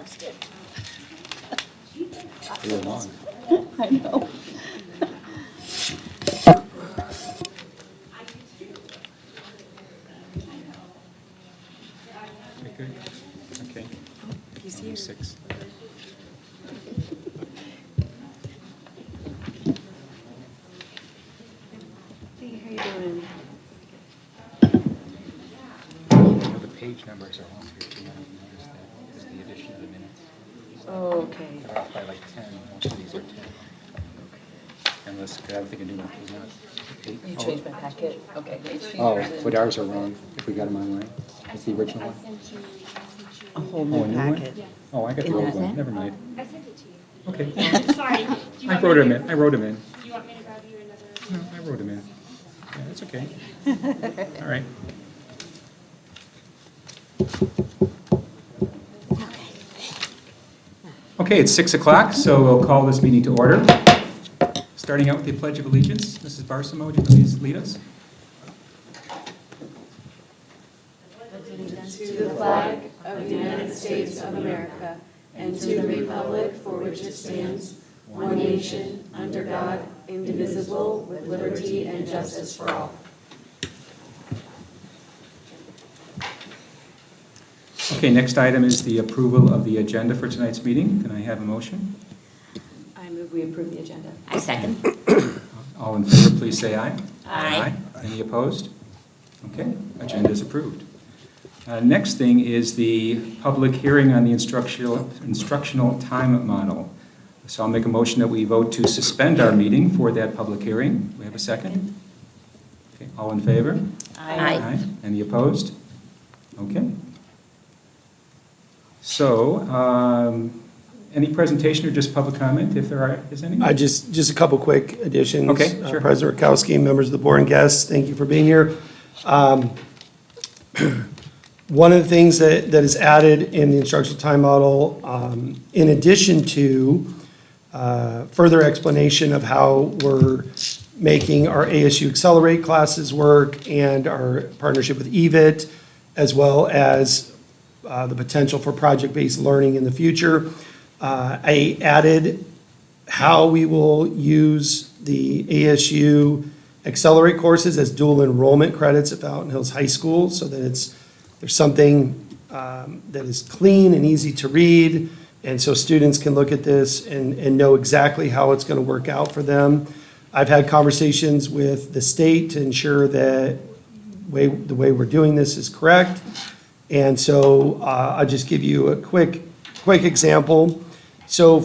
adjusted. They were long. I know. Okay, good. Okay. He's here. 6. Hey, how you doing? The page numbers are on here too. I noticed that is the addition of the minutes. Oh, okay. They're off by like 10. Most of these are 10. Unless, because I don't think a new one was not. You changed my packet? Okay. Oh, but ours are wrong, if we got them online. It's the original one. A whole Oh, a new new one? packet. Oh, I got the In old that one, set? never mind. I sent it to you. Okay. Sorry. Do you I want wrote me them to- in, I wrote them in. Do you want me to grab you another? No, I wrote them in. Yeah, that's okay. All right. Okay, it's 6 o'clock, so we'll call this meeting to order. Starting out with the Pledge of Allegiance, Mrs. Barsamo, would you please lead us? To the flag of the United States of America and to the republic for which it stands, one nation, under God, indivisible, with liberty and justice for all. Okay, next item is the approval of the agenda for tonight's meeting. Can I have a motion? I move we approve the agenda. I second. All in favor, please say aye. Aye. Any opposed? Okay, agenda is approved. Next thing is the public hearing on the instructional time model. So I'll make a motion that we vote to suspend our meeting for that public hearing. Do we have a second? Okay, all in favor? Aye. Any opposed? Okay. So, any presentation or just public comment, if there is any? Just a couple quick additions. Okay, sure. President Rakowski, members of the board and guests, thank you for being here. One of the things that is added in the instructional time model, in addition to further explanation of how we're making our ASU Accelerate classes work and our partnership with EVIT, as well as the potential for project-based learning in the future, I added how we will use the ASU Accelerate courses as dual enrollment credits at Fountain Hills High School, so that there's something that is clean and easy to read, and so students can look at this and know exactly how it's going to work out for them. I've had conversations with the state to ensure that the way we're doing this is correct, and so I'll just give you a quick example. So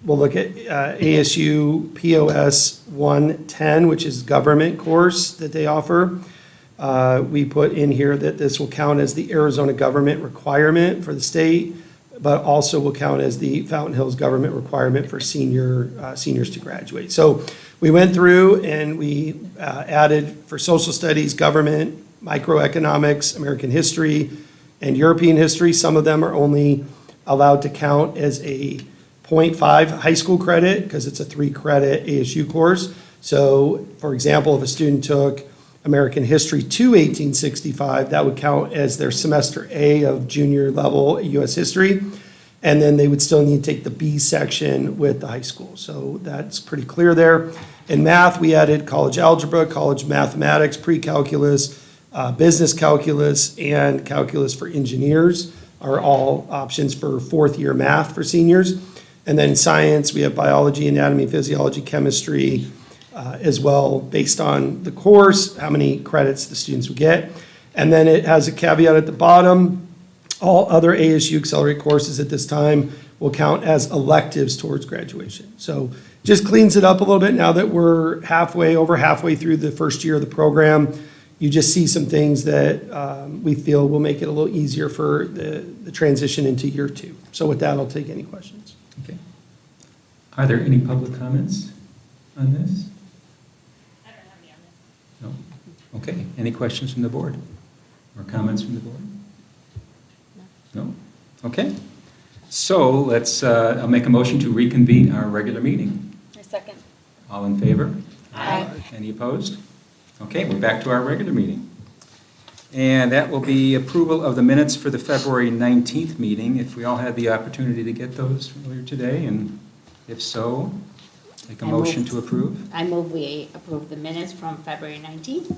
we'll look at ASU POS 110, which is government course that they offer. We put in here that this will count as the Arizona government requirement for the state, but also will count as the Fountain Hills government requirement for seniors to graduate. So we went through and we added for social studies, government, microeconomics, American history, and European history. Some of them are only allowed to count as a 0.5 high school credit because it's a 3-credit ASU course. So, for example, if a student took American history to 1865, that would count as their semester A of junior level U.S. history, and then they would still need to take the B section with the high school. So that's pretty clear there. In math, we added college algebra, college mathematics, pre-calculus, business calculus, and calculus for engineers are all options for 4th-year math for seniors. And then in science, we have biology, anatomy, physiology, chemistry, as well, based on the course, how many credits the students would get. And then it has a caveat at the bottom. All other ASU Accelerate courses at this time will count as electives towards graduation. So just cleans it up a little bit now that we're over halfway through the first year of the program. You just see some things that we feel will make it a little easier for the transition into year 2. So with that, I'll take any questions. Okay. Are there any public comments on this? I don't have any on this. No? Okay. Any questions from the board? Or comments from the board? No? Okay. So let's, I'll make a motion to reconvene our regular meeting. I second. All in favor? Aye. Any opposed? Okay, we're back to our regular meeting. And that will be approval of the minutes for the February 19th meeting, if we all had the opportunity to get those earlier today, and if so, make a I move. motion to approve. I move we approve the minutes from February 19th. How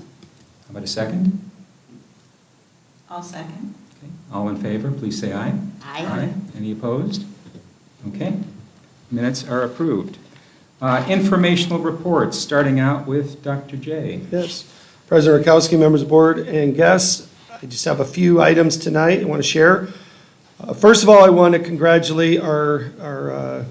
about a second? I'll second. Okay. All in favor, please say aye. Aye. Any opposed? Okay, minutes are approved. Informational reports, starting out with Dr. J. Yes. President Rakowski, members of the board, and guests, I just have a few items tonight I want to share. First of all, I want to congratulate our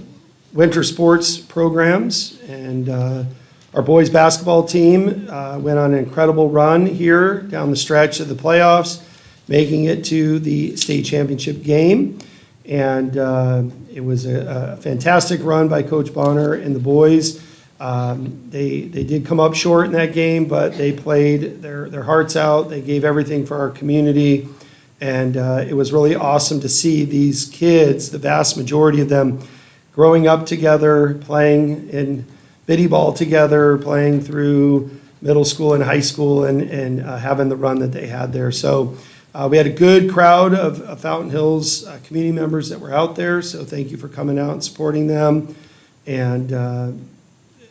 winter sports programs, and our boys basketball team went on an incredible run here down the stretch of the playoffs, making it to the state championship game. And it was a fantastic run by Coach Bonner and the boys. They did come up short in that game, but they played their hearts out. They gave everything for our community. And it was really awesome to see these kids, the vast majority of them, growing up together, playing in biddy ball together, playing through middle school and high school, and having the run that they had there. So we had a good crowd of Fountain Hills community members that were out there, so thank you for coming out and supporting them. And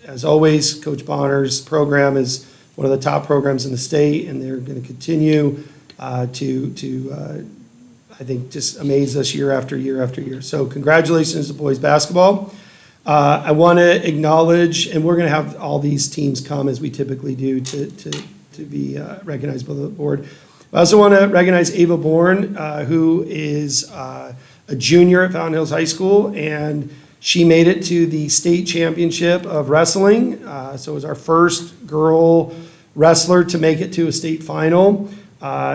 as always, Coach Bonner's program is one of the top programs in the state, and they're going to continue to I think, just amaze us year after year after year. So congratulations to boys basketball. I want to acknowledge, and we're going to have all these teams come as we typically do to be recognized by the board. I also want to recognize Ava Bourne, who is a junior at Fountain Hills High School, and she made it to the state championship of wrestling. So it was our first girl wrestler to make it to a state final.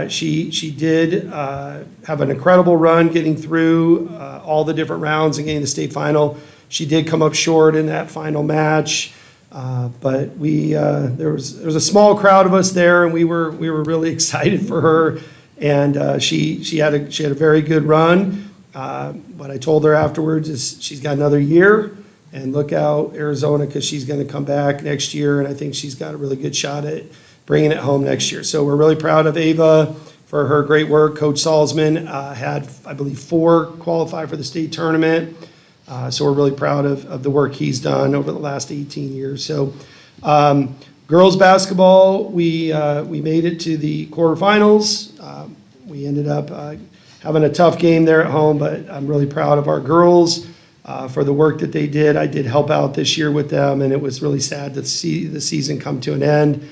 She did have an incredible run getting through all the different rounds and getting to the state final. She did come up short in that final match, but there was a small crowd of us there, and we were really excited for her. And she had a very good run. What I told her afterwards is she's got another year, and look out Arizona, because she's going to come back next year, and I think she's got a really good shot at bringing it home next year. So we're really proud of Ava for her great work. Coach Salzman had, I believe, 4 qualify for the state tournament. So we're really proud of the work he's done over the last 18 years. So girls basketball, we made it to the quarterfinals. We ended up having a tough game there at home, but I'm really proud of our girls for the work that they did. I did help out this year with them, and it was really sad to see the season come to an end.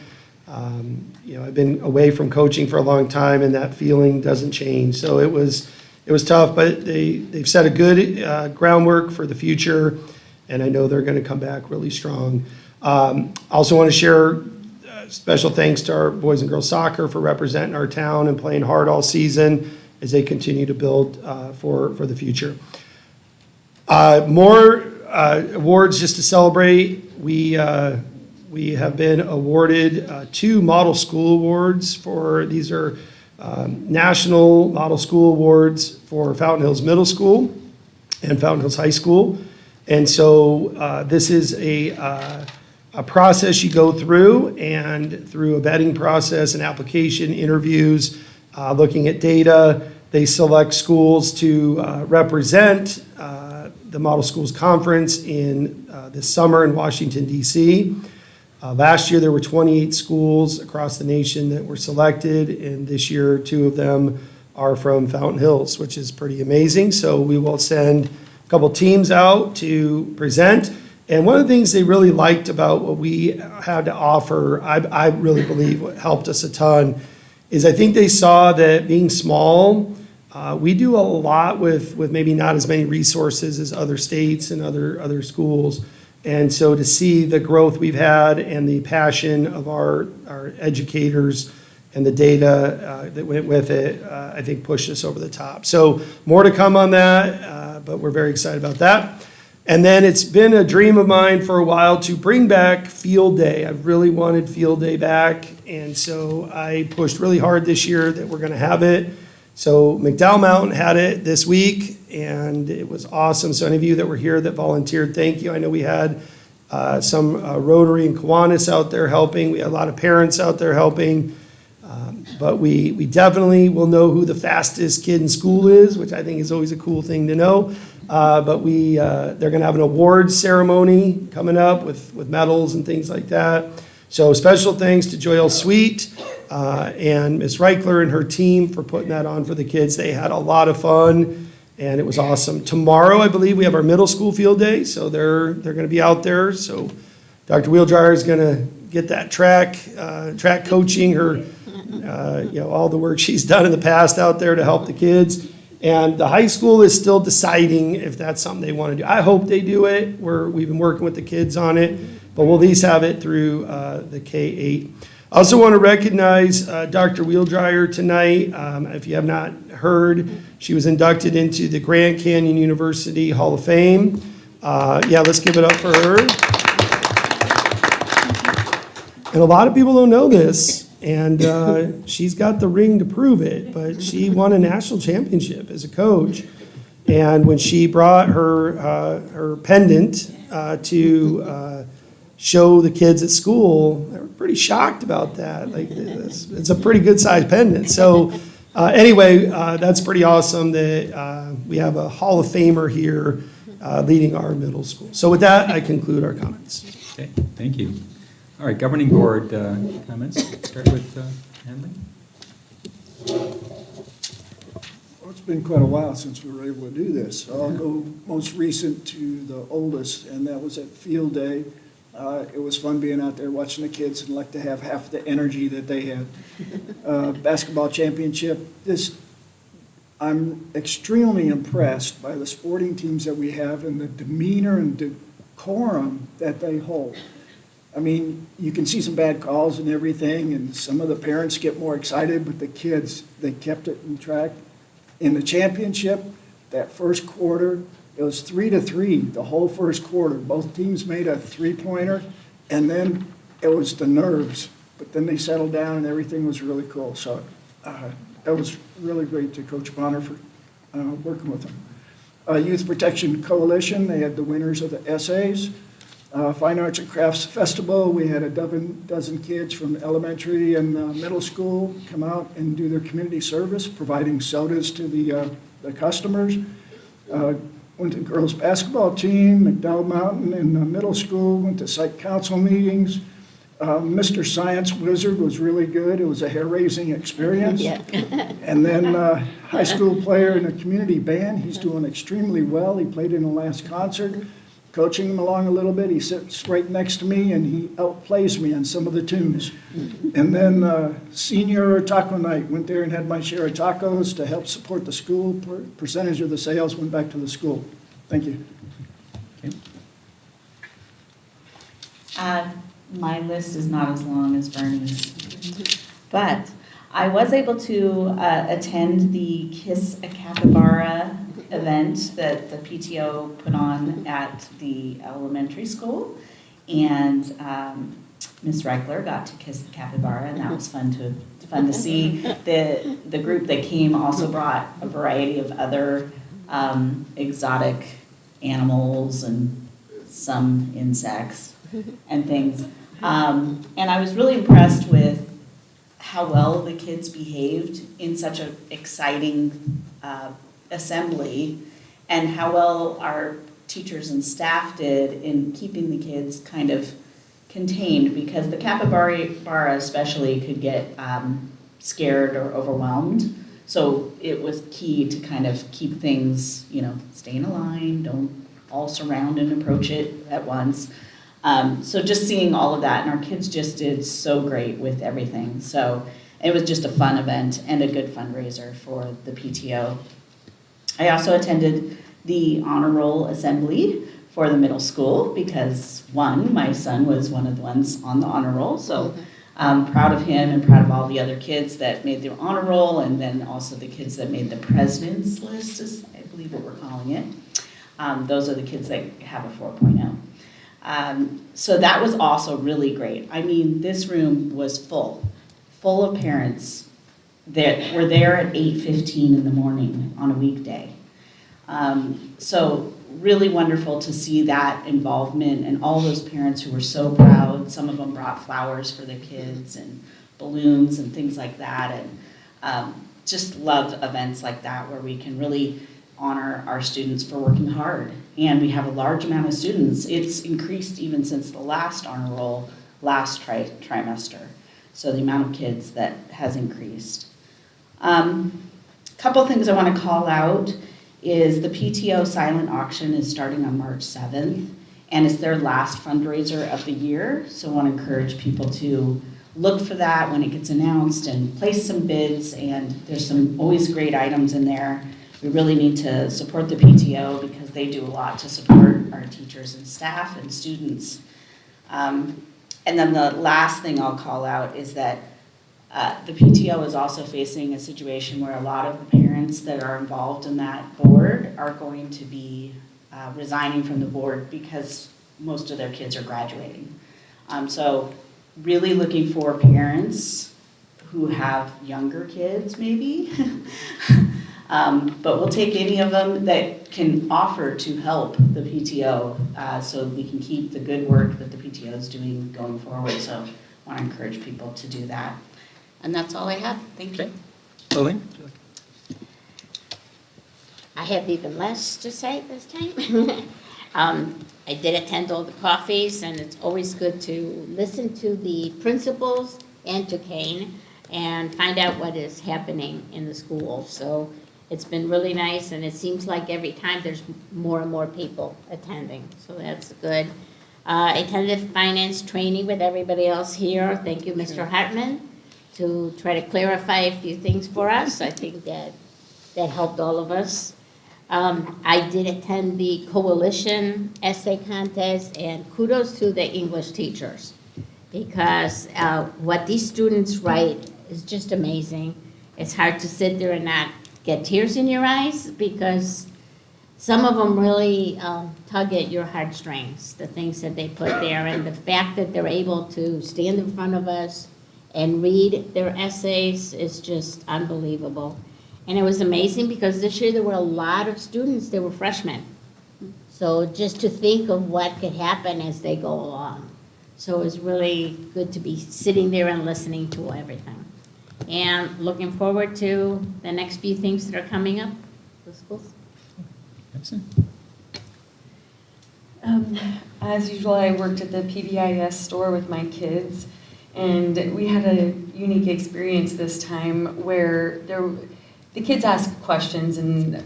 I've been away from coaching for a long time, and that feeling doesn't change. So it was tough, but they've set a good groundwork for the future, and I know they're going to come back really strong. Also want to share special thanks to our boys and girls soccer for representing our town and playing hard all season as they continue to build for the future. More awards just to celebrate. We have been awarded 2 Model School Awards these are National Model School Awards for Fountain Hills Middle School and Fountain Hills High School. And so this is a process you go through, and through a vetting process and application interviews, looking at data, they select schools to represent the Model Schools Conference in this summer in Washington, D.C. Last year, there were 28 schools across the nation that were selected, and this year, 2 of them are from Fountain Hills, which is pretty amazing. So we will send a couple teams out to present. And one of the things they really liked about what we had to offer, I really believe what helped us a ton, is I think they saw that being small, we do a lot with maybe not as many resources as other states and other schools. And so to see the growth we've had and the passion of our educators and the data that went with it, I think pushed us over the top. So more to come on that, but we're very excited about that. And then it's been a dream of mine for a while to bring back Field Day. I've really wanted Field Day back, and so I pushed really hard this year that we're going to have it. So McDowell Mountain had it this week, and it was awesome. So any of you that were here that volunteered, thank you. I know we had some Rotary and Kiwanis out there helping. We had a lot of parents out there helping. But we definitely will know who the fastest kid in school is, which I think is always a cool thing to know. But they're going to have an awards ceremony coming up with medals and things like that. So special thanks to Joelle Sweet and Miss Reichler and her team for putting that on for the kids. They had a lot of fun, and it was awesome. Tomorrow, I believe, we have our middle school field day, so they're going to be out there. So Dr. Wheeldryer is going to get that track coaching, her, all the work she's done in the past out there to help the kids. And the high school is still deciding if that's something they want to do. I hope they do it. We've been working with the kids on it, but we'll at least have it through the K-8. I also want to recognize Dr. Wheeldryer tonight. If you have not heard, she was inducted into the Grand Canyon University Hall of Fame. Let's give it up for her. And a lot of people don't know this, and she's got the ring to prove it, but she won a national championship as a coach. And when she brought her pendant to show the kids at school, they were pretty shocked about that. Like, it's a pretty good sized pendant. So anyway, that's pretty awesome that we have a Hall of Famer here leading our middle school. So with that, I conclude our comments. Okay, thank you. All right, governing board comments. Start with Hanley. Well, it's been quite a while since we were able to do this. So I'll go most recent to the oldest, and that was at field day. It was fun being out there watching the kids and like to have half the energy that they had. Basketball championship. I'm extremely impressed by the sporting teams that we have and the demeanor and decorum that they hold. I mean, you can see some bad calls and everything, and some of the parents get more excited, but the kids, they kept it in track. In the championship, that first quarter, it was 3-3 the whole first quarter. Both teams made a three-pointer, and then it was the nerves. But then they settled down, and everything was really cool. So that was really great to Coach Bonner for working with them. Youth Protection Coalition, they had the winners of the essays. Fine Arts and Crafts Festival, we had a dozen kids from elementary and middle school come out and do their community service, providing sodas to the customers. Went to girls basketball team, McDowell Mountain in the middle school, went to site council meetings. Mr. Science Wizard was really good. It was a hair-raising experience. Yeah. And then high school player in the community band, he's doing extremely well. He played in the last concert. Coaching him along a little bit, he sits right next to me and he outplays me on some of the tunes. And then senior taco night, went there and had my share of tacos to help support the school. Percentage of the sales went back to the school. Thank you. Okay. My list is not as long as Bernie's, but I was able to attend the Kiss a Capybara event that the PTO put on at the elementary school, and Miss Reichler got to kiss the capybara, and that was fun to see. The group that came also brought a variety of other exotic animals and some insects and things, and I was really impressed with how well the kids behaved in such an exciting assembly, and how well our teachers and staff did in keeping the kids kind of contained, because the capybara especially could get scared or overwhelmed. So it was key to kind of keep things, stay in a line, don't all surround and approach it at once. So just seeing all of that, and our kids just did so great with everything. So it was just a fun event and a good fundraiser for the PTO. I also attended the honor roll assembly for the middle school because, one, my son was one of the ones on the honor roll, so I'm proud of him and proud of all the other kids that made their honor roll, and then also the kids that made the president's list, is I believe what we're calling it. Those are the kids that have a 4.0. So that was also really great. I mean, this room was full of parents that were there at 8:15 in the morning on a weekday. So really wonderful to see that involvement and all those parents who were so proud. Some of them brought flowers for their kids and balloons and things like that, and just love events like that where we can really honor our students for working hard. And we have a large amount of students. It's increased even since the last honor roll last trimester. So the amount of kids that has increased. Couple things I want to call out is the PTO silent auction is starting on March 7th, and it's their last fundraiser of the year. So I want to encourage people to look for that when it gets announced and place some bids, and there's some always great items in there. We really need to support the PTO because they do a lot to support our teachers and staff and students. And then the last thing I'll call out is that the PTO is also facing a situation where a lot of the parents that are involved in that board are going to be resigning from the board because most of their kids are graduating. So really looking for parents who have younger kids maybe, but we'll take any of them that can offer to help the PTO so we can keep the good work that the PTO is doing going forward. So I want to encourage people to do that. And that's all I have. Thank you. Lillian? I have even less to say this time. I did attend all the coffees, and it's always good to listen to the principals and to Kane and find out what is happening in the school. So it's been really nice, and it seems like every time there's more and more people attending, so that's good. I attended finance training with everybody else here. Thank you, Mr. Hartman, to try to clarify a few things for us. I think that helped all of us. I did attend the coalition essay contest, and kudos to the English teachers, because what these students write is just amazing. It's hard to sit there and not get tears in your eyes, because some of them really tug at your heartstrings, the things that they put there, and the fact that they're able to stand in front of us and read their essays is just unbelievable. And it was amazing because this year there were a lot of students that were freshmen. So just to think of what could happen as they go along. So it was really good to be sitting there and listening to everything. And looking forward to the next few things that are coming up for schools. Excellent. As usual, I worked at the PBIS store with my kids, and we had a unique experience this time where the kids ask questions, and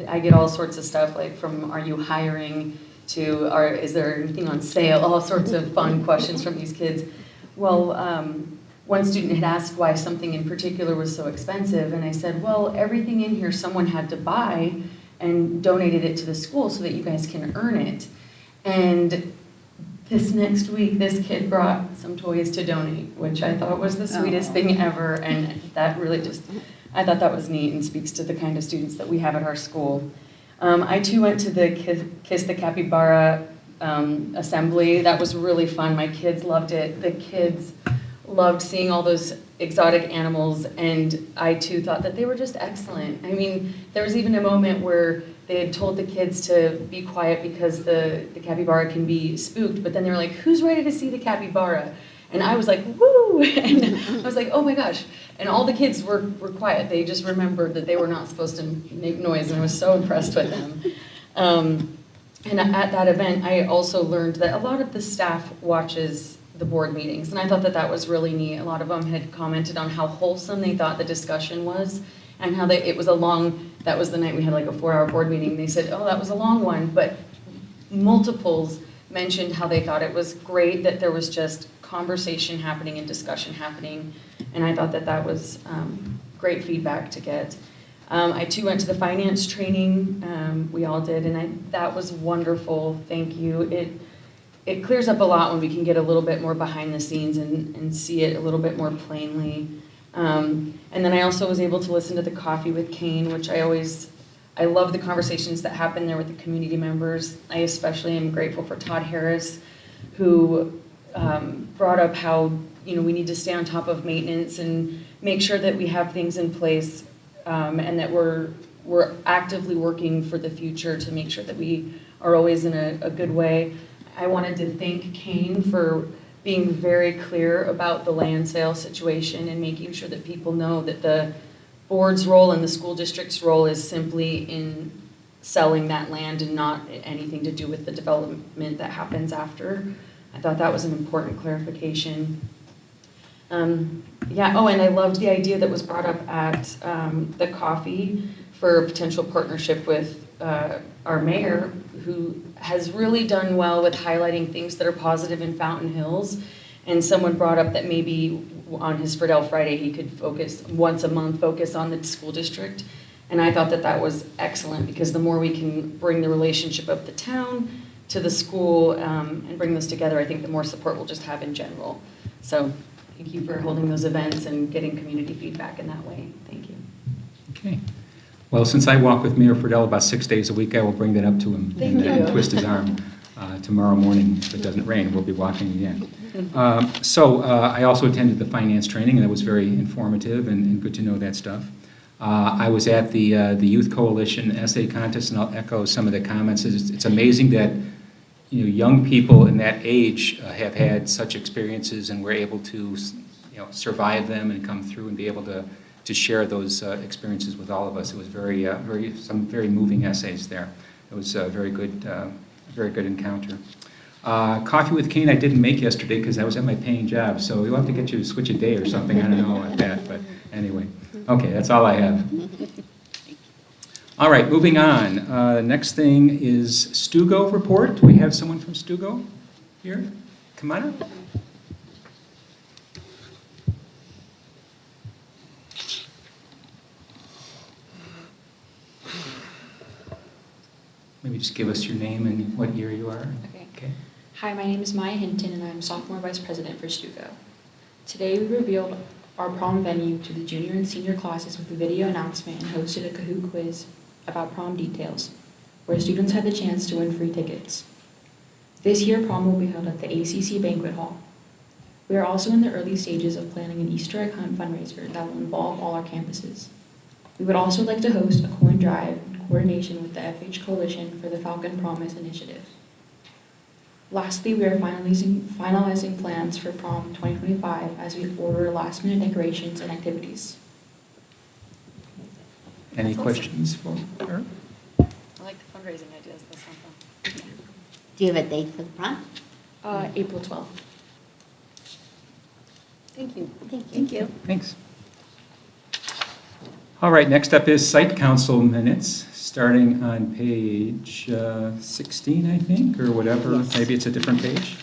I get all sorts of stuff, like from "Are you hiring?" to "Is there anything on sale?" All sorts of fun questions from these kids. Well, one student had asked why something in particular was so expensive, and I said, well, everything in here someone had to buy and donated it to the school so that you guys can earn it. And this next week, this kid brought some toys to donate, which I thought was the sweetest thing ever, and that really I thought that was neat and speaks to the kind of students that we have at our school. I too went to the Kiss the Capybara assembly. That was really fun. My kids loved it. The kids loved seeing all those exotic animals, and I too thought that they were just excellent. I mean, there was even a moment where they had told the kids to be quiet because the capybara can be spooked, but then they were like, who's ready to see the capybara? And I was like, woo! And I was like, oh my gosh. And all the kids were quiet. They just remembered that they were not supposed to make noise, and I was so impressed with them. And at that event, I also learned that a lot of the staff watches the board meetings, and I thought that was really neat. A lot of them had commented on how wholesome they thought the discussion was, and how it was that was the night we had like a 4-hour board meeting. They said, oh, that was a long one, but multiples mentioned how they thought it was great that there was just conversation happening and discussion happening, and I thought that was great feedback to get. I too went to the finance training, we all did, and that was wonderful. Thank you. It clears up a lot when we can get a little bit more behind the scenes and see it a little bit more plainly. And then I also was able to listen to the Coffee with Kane, which I love the conversations that happen there with the community members. I especially am grateful for Todd Harris, who brought up how we need to stay on top of maintenance and make sure that we have things in place, and that we're actively working for the future to make sure that we are always in a good way. I wanted to thank Kane for being very clear about the land sale situation and making sure that people know that the board's role and the school district's role is simply in selling that land and not anything to do with the development that happens after. I thought that was an important clarification. Yeah, oh, and I loved the idea that was brought up at the coffee for a potential partnership with our mayor, who has really done well with highlighting things that are positive in Fountain Hills. And someone brought up that maybe on his Friedel Friday, he could focus, once a month, focus on the school district. And I thought that that was excellent, because the more we can bring the relationship of the town to the school and bring this together, I think the more support we'll just have in general. So thank you for holding those events and getting community feedback in that way. Thank you. Okay. Well, since I walk with Mayor Friedel about 6 days a week, I will bring that up to him Thank and you. twist his arm. Tomorrow morning, if it doesn't rain, we'll be walking again. I also attended the finance training, and that was very informative and good to know that stuff. I was at the Youth Coalition essay contest, and I'll echo some of the comments. It's amazing that young people in that age have had such experiences and were able to survive them and come through and be able to share those experiences with all of us. It was some very moving essays there. It was a very good encounter. Coffee with Kane I didn't make yesterday because I was at my paying job, so we'll have to get you to switch a day or something. I don't know like that, but anyway. Okay, that's all I have. All right, moving on. Next thing is Stugo report. Do we have someone from Stugo here? Come on up. Maybe just give us your name and what year you are. Okay. Hi, my name is Maya Hinton, and I'm sophomore vice president for Stugo. Today we revealed our prom venue to the junior and senior classes with a video announcement and hosted a Kahoot quiz about prom details, where students had the chance to win free tickets. This year, prom will be held at the ACC Banquet Hall. We are also in the early stages of planning an Easter egg hunt fundraiser that will involve all our campuses. We would also like to host a coin drive in coordination with the FH Coalition for the Falcon Promise Initiative. Lastly, we are finalizing plans for prom 2025 as we order last-minute decorations and activities. Any questions for her? I like the fundraising ideas. That's not fun. Do you have a date for the prom? April 12th. Thank you. Thank you. Thanks. All right, next up is site council minutes, starting on page 16, I think, or whatever. Yes. Maybe it's a different page.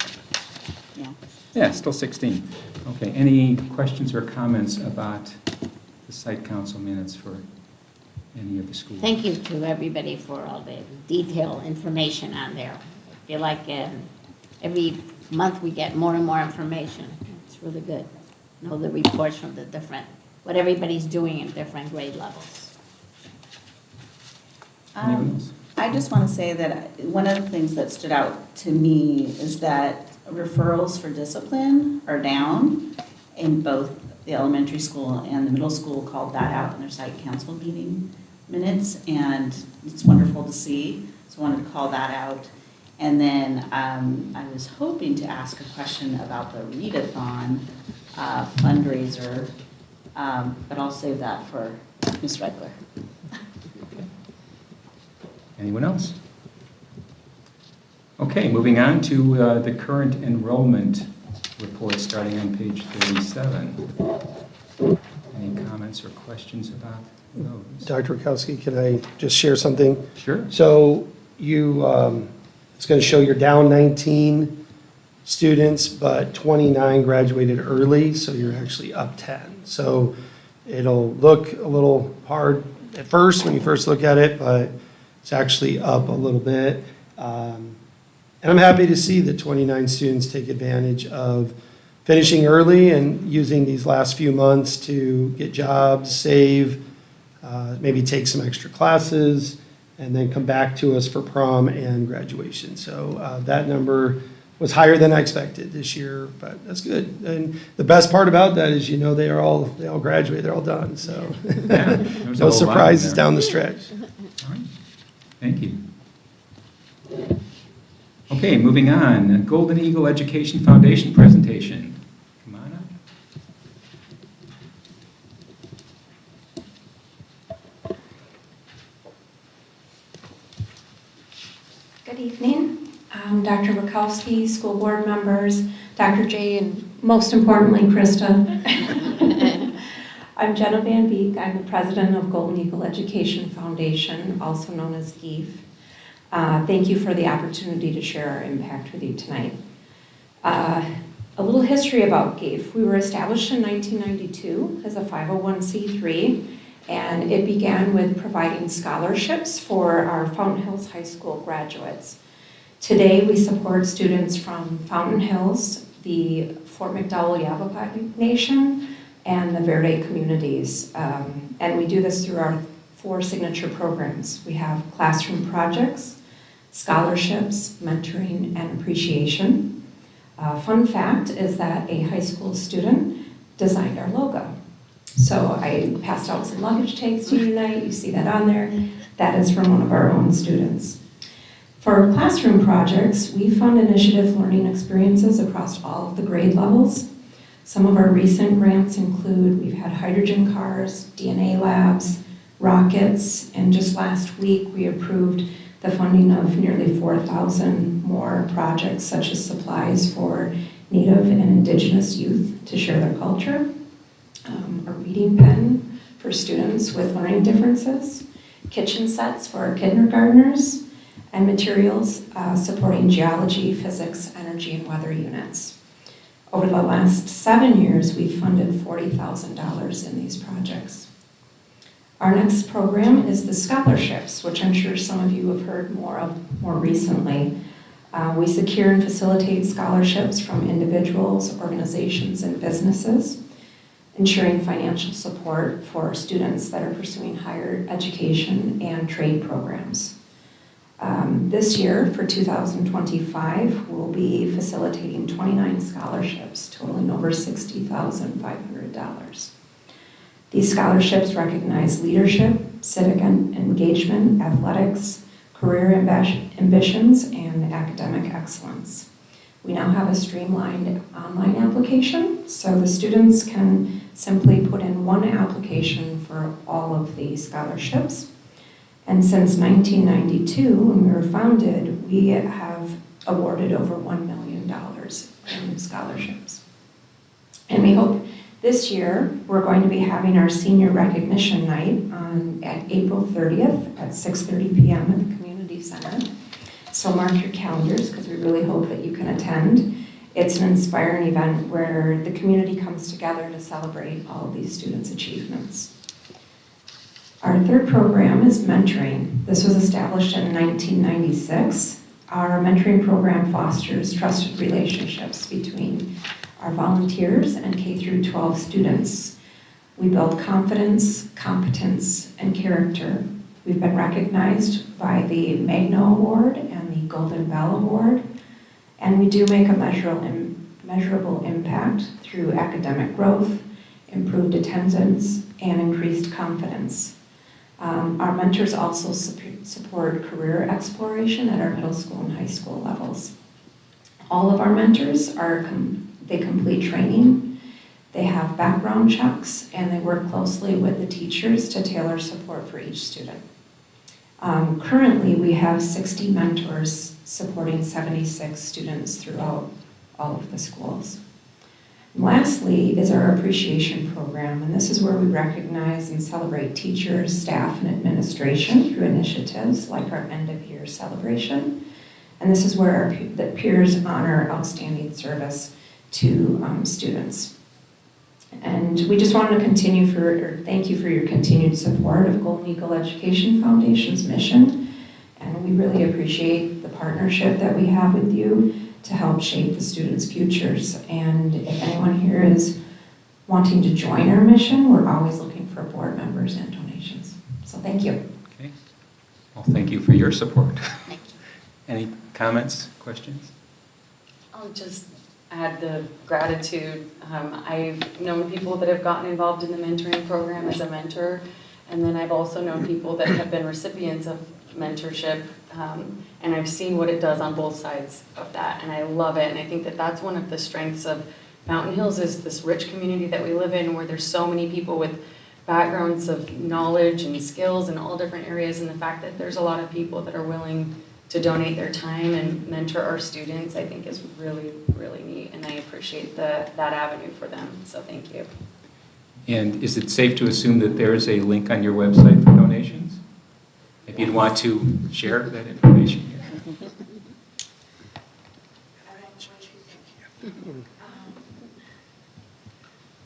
Yeah. Yeah, still 16. Okay, any questions or comments about the site council minutes for any of the schools? Thank you to everybody for all the detailed information on there. I feel like every month we get more and more information. It's really good. Know the reports from the different, what everybody's doing in different grade levels. Anyone else? I just want to say that one of the things that stood out to me is that referrals for discipline are down in both the elementary school and the middle school. Called that out in their site council meeting minutes, and it's wonderful to see. So I wanted to call that out. And then I was hoping to ask a question about the readathon fundraiser, but I'll save that for Ms. Regler. Anyone else? Okay, moving on to the current enrollment report, starting on page 37. Any comments or questions about those? Dr. Rakowski, can I just share something? Sure. So you, it's going to show you're down 19 students, but 29 graduated early, so you're actually up 10. So it'll look a little hard at first when you first look at it, but it's actually up a little bit. And I'm happy to see that 29 students take advantage of finishing early and using these last few months to get jobs, save, maybe take some extra classes, and then come back to us for prom and graduation. So that number was higher than I expected this year, but that's good. And the best part about that is, they all graduate, they're all done. So Yeah, there's a no whole lot in surprises there. down the stretch. All right. Thank you. Okay, moving on. Golden Eagle Education Foundation presentation. Come on up. Good evening, Dr. Bukowski, school board members, Dr. J, and most importantly, Krista. I'm Jenna Van Beek. I'm the president of Golden Eagle Education Foundation, also known as GEEF. Thank you for the opportunity to share our impact with you tonight. A little history about GEEF. We were established in 1992 as a 501c3, and it began with providing scholarships for our Fountain Hills High School graduates. Today, we support students from Fountain Hills, the Fort McDowell Yavapai Nation, and the Verde communities. And we do this through our 4 signature programs. We have classroom projects, scholarships, mentoring, and appreciation. Fun fact is that a high school student designed our logo. So I passed out some luggage tags to you tonight. You see that on there. That is from one of our own students. For classroom projects, we fund initiative learning experiences across all of the grade levels. Some of our recent grants include, we've had hydrogen cars, DNA labs, rockets, and just last week we approved the funding of nearly 4,000 more projects such as supplies for Native and Indigenous youth to share their culture, a reading pen for students with learning differences, kitchen sets for our kindergartners, and materials supporting geology, physics, energy, and weather units. Over the last 7 years, we've funded $40,000 in these projects. Our next program is the scholarships, which I'm sure some of you have heard more of more recently. We secure and facilitate scholarships from individuals, organizations, and businesses, ensuring financial support for students that are pursuing higher education and trade programs. This year, for 2025, we'll be facilitating 29 scholarships, totaling over $60,500. These scholarships recognize leadership, civic engagement, athletics, career ambitions, and academic excellence. We now have a streamlined online application, so the students can simply put in one application for all of the scholarships. And since 1992, when we were founded, we have awarded over $1 million in scholarships. And we hope this year we're going to be having our senior recognition night at April 30th at 6:30 p.m. at the community center. So mark your calendars because we really hope that you can attend. It's an inspiring event where the community comes together to celebrate all of these students' achievements. Our third program is mentoring. This was established in 1996. Our mentoring program fosters trusted relationships between our volunteers and K-12 students. We build confidence, competence, and character. We've been recognized by the Magno Award and the Golden Bell Award, and we do make a measurable impact through academic growth, improved attendance, and increased confidence. Our mentors also support career exploration at our middle school and high school levels. All of our mentors they complete training, they have background checks, and they work closely with the teachers to tailor support for each student. Currently, we have 60 mentors supporting 76 students throughout all of the schools. And lastly is our appreciation program, and this is where we recognize and celebrate teachers, staff, and administration through initiatives like our end-of-year celebration. And this is where the peers honor outstanding service to students. And we just wanted to thank you for your continued support of Golden Eagle Education Foundation's mission. And we really appreciate the partnership that we have with you to help shape the students' futures. And if anyone here is wanting to join our mission, we're always looking for board members and donations. So thank you. Okay. Well, thank you for your support. Thank you. Any comments, questions? I'll just add the gratitude. I've known people that have gotten involved in the mentoring program as a mentor, and then I've also known people that have been recipients of mentorship, And I've seen what it does on both sides of that, and I love it. And I think that that's one of the strengths of Mountain Hills, is this rich community that we live in, where there's so many people with backgrounds of knowledge and skills in all different areas, and the fact that there's a lot of people that are willing to donate their time and mentor our students, I think is really, really neat, and I appreciate that avenue for them, so thank you. And is it safe to assume that there is a link on your website for donations? If you'd want to share that information here.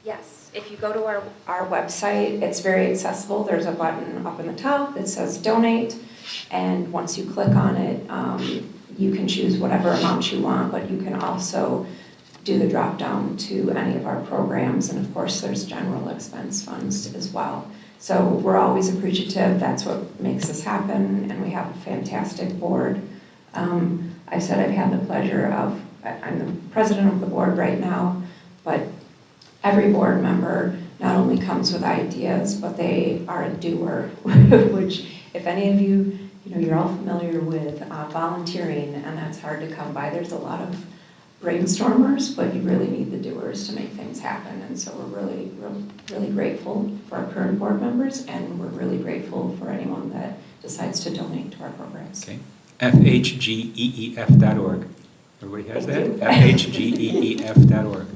Yes, if you go to our website, it's very accessible. There's a button up in the top that says donate, and once you click on it, you can choose whatever amount you want, but you can also do the drop down to any of our programs, and of course there's general expense funds as well. So we're always appreciative. That's what makes this happen, and we have a fantastic board. I said I've had the pleasure of, I'm the president of the board right now, but every board member not only comes with ideas, but they are a doer, which if any of you, you're all familiar with volunteering, and that's hard to come by. There's a lot of brainstormers, but you really need the doers to make things happen. And so we're really, really grateful for our current board members, and we're really grateful for anyone that decides to donate to our programs. Okay. FHGEEF.org. Everybody has that? FHGEEF.org.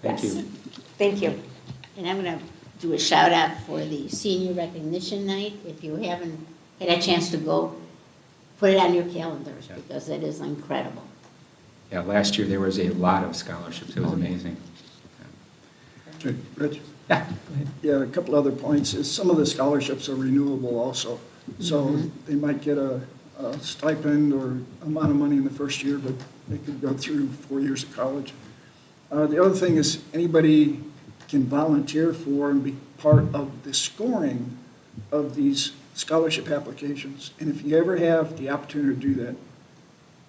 Thank Yes. you. Thank you. And I'm going to do a shout out for the senior recognition night. If you haven't had a chance to go, put it on your calendars, because it is incredible. Yeah, last year there was a lot of scholarships. It was amazing. Okay, Rich? Yeah, go ahead. Yeah, a couple other points is some of the scholarships are renewable also. So they might get a stipend or amount of money in the first year, but they could go through 4 years of college. The other thing is anybody can volunteer for and be part of the scoring of these scholarship applications. And if you ever have the opportunity to do that,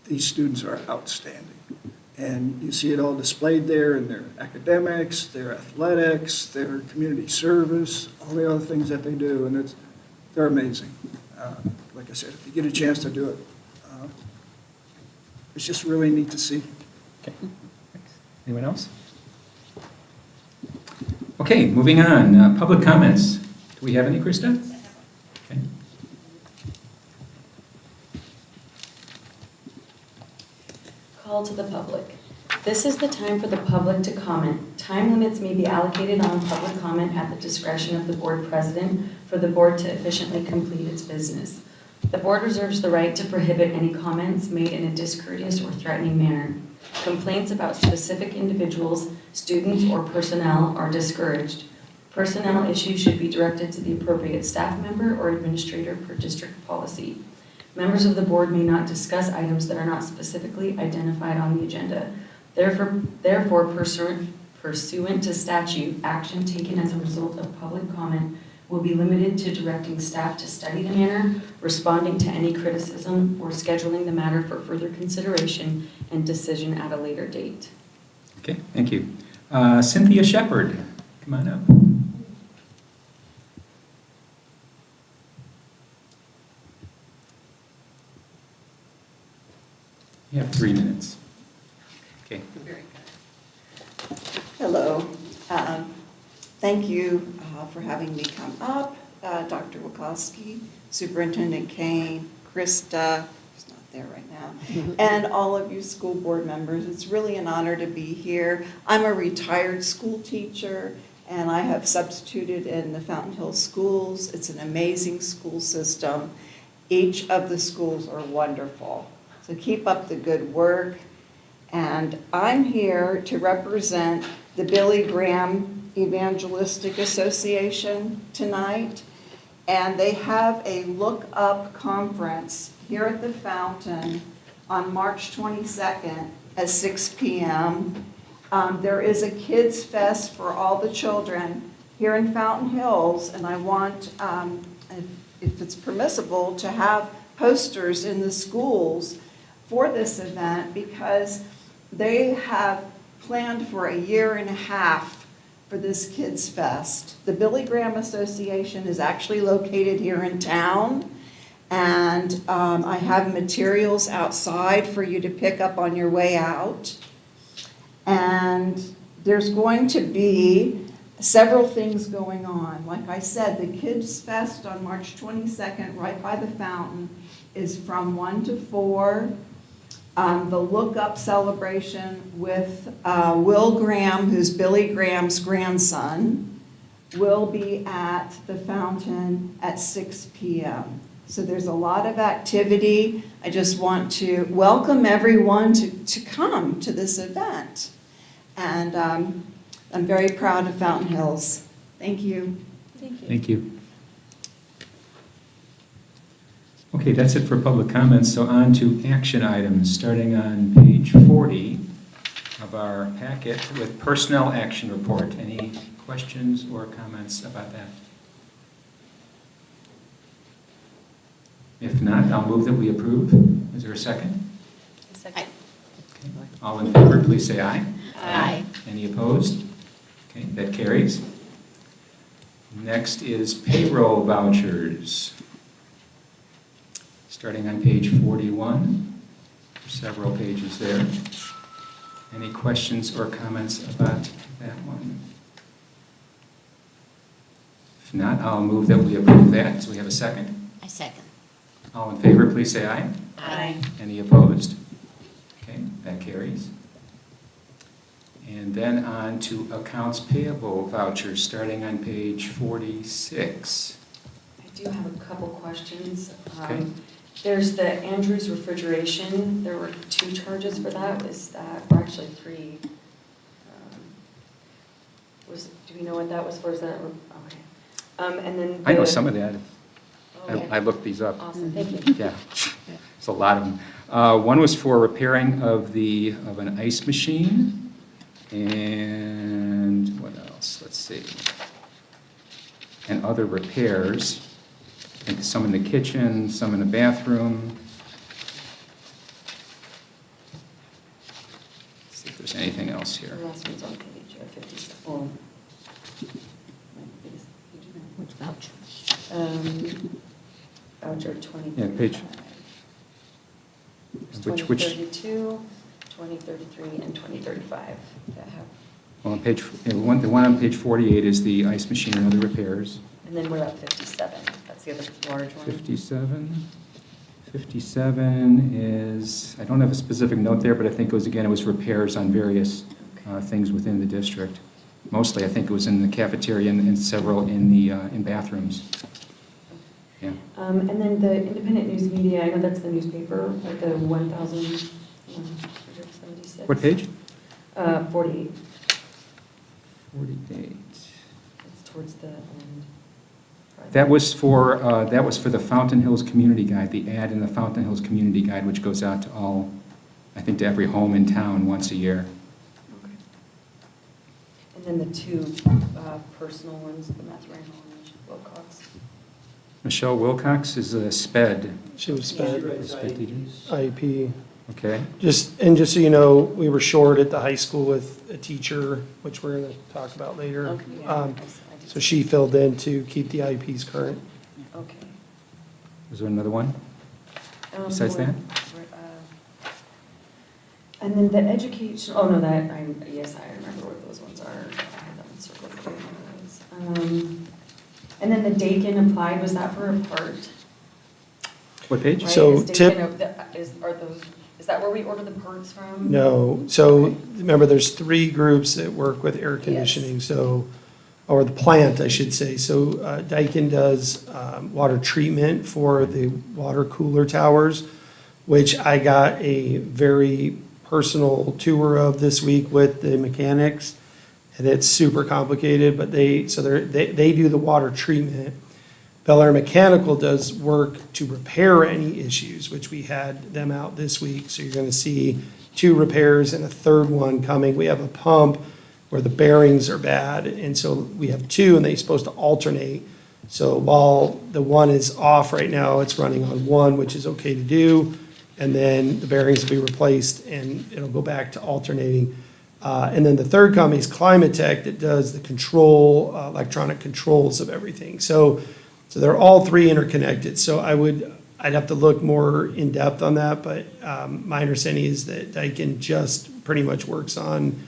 these students are outstanding. And you see it all displayed there in their academics, their athletics, their community service, all the other things that they do, and they're amazing. Like I said, if you get a chance to do it, it's just really neat to see. Okay. Thanks. Anyone else? Okay, moving on. Public comments. Do we have any, Krista? Okay. Call to the public. This is the time for the public to comment. Time limits may be allocated on public comment at the discretion of the board president for the board to efficiently complete its business. The board reserves the right to prohibit any comments made in a discourteous or threatening manner. Complaints about specific individuals, students, or personnel are discouraged. Personnel issues should be directed to the appropriate staff member or administrator per district policy. Members of the board may not discuss items that are not specifically identified on the agenda. Therefore, pursuant to statute, action taken as a result of public comment will be limited to directing staff to study the matter, responding to any criticism, or scheduling the matter for further consideration and decision at a later date. Okay, thank you. Cynthia Shepard, come on up. You have 3 minutes. Okay. Hello. Thank you for having me come up. Dr. Wachowski, Superintendent Kane, Krista, who's not there right now, and all of you school board members. It's really an honor to be here. I'm a retired school teacher, and I have substituted in the Fountain Hills schools. It's an amazing school system. Each of the schools are wonderful. So keep up the good work. And I'm here to represent the Billy Graham Evangelistic Association tonight. And they have a Look Up conference here at the Fountain on March 22nd at 6 p.m. There is a Kids Fest for all the children here in Fountain Hills. And I want, if it's permissible, to have posters in the schools for this event, because they have planned for a year and a half for this Kids Fest. The Billy Graham Association is actually located here in town, And I have materials outside for you to pick up on your way out. And there's going to be several things going on. Like I said, the Kids Fest on March 22nd, right by the fountain, is from 1 to 4. The Look Up celebration with Will Graham, who's Billy Graham's grandson, will be at the fountain at 6 p.m. So there's a lot of activity. I just want to welcome everyone to come to this event. And I'm very proud of Fountain Hills. Thank you. Thank you. Thank you. Okay, that's it for public comments, so on to action items, starting on page 40 of our packet with personnel action report. Any questions or comments about that? If not, I'll move that we approve. Is there a second? Second. Okay. All in favor, please say aye. Aye. Any opposed? Okay, that carries. Next is payroll vouchers. Starting on page 41, several pages there. Any questions or comments about that one? If not, I'll move that we approve that. So we have a second. I second. All in favor, please say aye. Aye. Any opposed? Okay, that carries. And then on to accounts payable vouchers, starting on page 46. I do have a couple questions. Okay. There's the Andrews refrigeration. There were 2 charges for that. Was that, or actually 3? Do we know what that was for? Is that, okay. And then I know some of that. Okay. I looked these up. Awesome, thank you. Yeah, it's a lot of them. One was for repairing of an ice machine, and what else? Let's see. And other repairs. I think some in the kitchen, some in the bathroom. Let's see if there's anything else here. The last one's on page 57. Oh. Which voucher? Voucher 20. Yeah, page- Which, 2032, 2033, and 2035 that have. well, on page, the one on page 48 is the ice machine and other repairs. And then what about 57? That's the other large one. 57 is, I don't have a specific note there, but I think it was repairs on various things within the district. Mostly, I think it was in the cafeteria and several in bathrooms. Yeah. And then the independent news media, I know that's the newspaper, like the 1,176. What page? 48. 48. It's towards the end. That was for the Fountain Hills Community Guide, the ad in the Fountain Hills Community Guide, which goes out to all, I think to every home in town once a year. Okay. And then the 2 personal ones, the Matt Randall and Wilcox. Michelle Wilcox is a SPED. She was spent SPED teacher. IEP. Okay. Just so you know, we were short at the high school with a teacher, which we're going to talk about later. Okay, yeah, I did So see she filled in to keep the IEPs current. that. Okay. Was there another one besides that? And then the education, oh no, yes, I remember what those ones are. I had that one circled. And then the Dakin applied, was that for a part? What page? Right? So Is Dakin is that where we order the parts from? No, so remember, there's 3 groups that work with air conditioning, or the plant, I should say. So Daikin does water treatment for the water cooler towers, which I got a very personal tour of this week with the mechanics, and it's super complicated, but they do the water treatment. Bel Air Mechanical does work to repair any issues, which we had them out this week. So you're going to see 2 repairs and a 3rd one coming. We have a pump where the bearings are bad, and so we have 2, and they're supposed to alternate. So while the one is off right now, it's running on 1, which is okay to do, and then the bearings will be replaced, and it'll go back to alternating. And then the 3rd company is Climate Tech that does the control, electronic controls of everything. So they're all 3 interconnected. So I I'd have to look more in depth on that, but my understanding is that Daikin just pretty much works on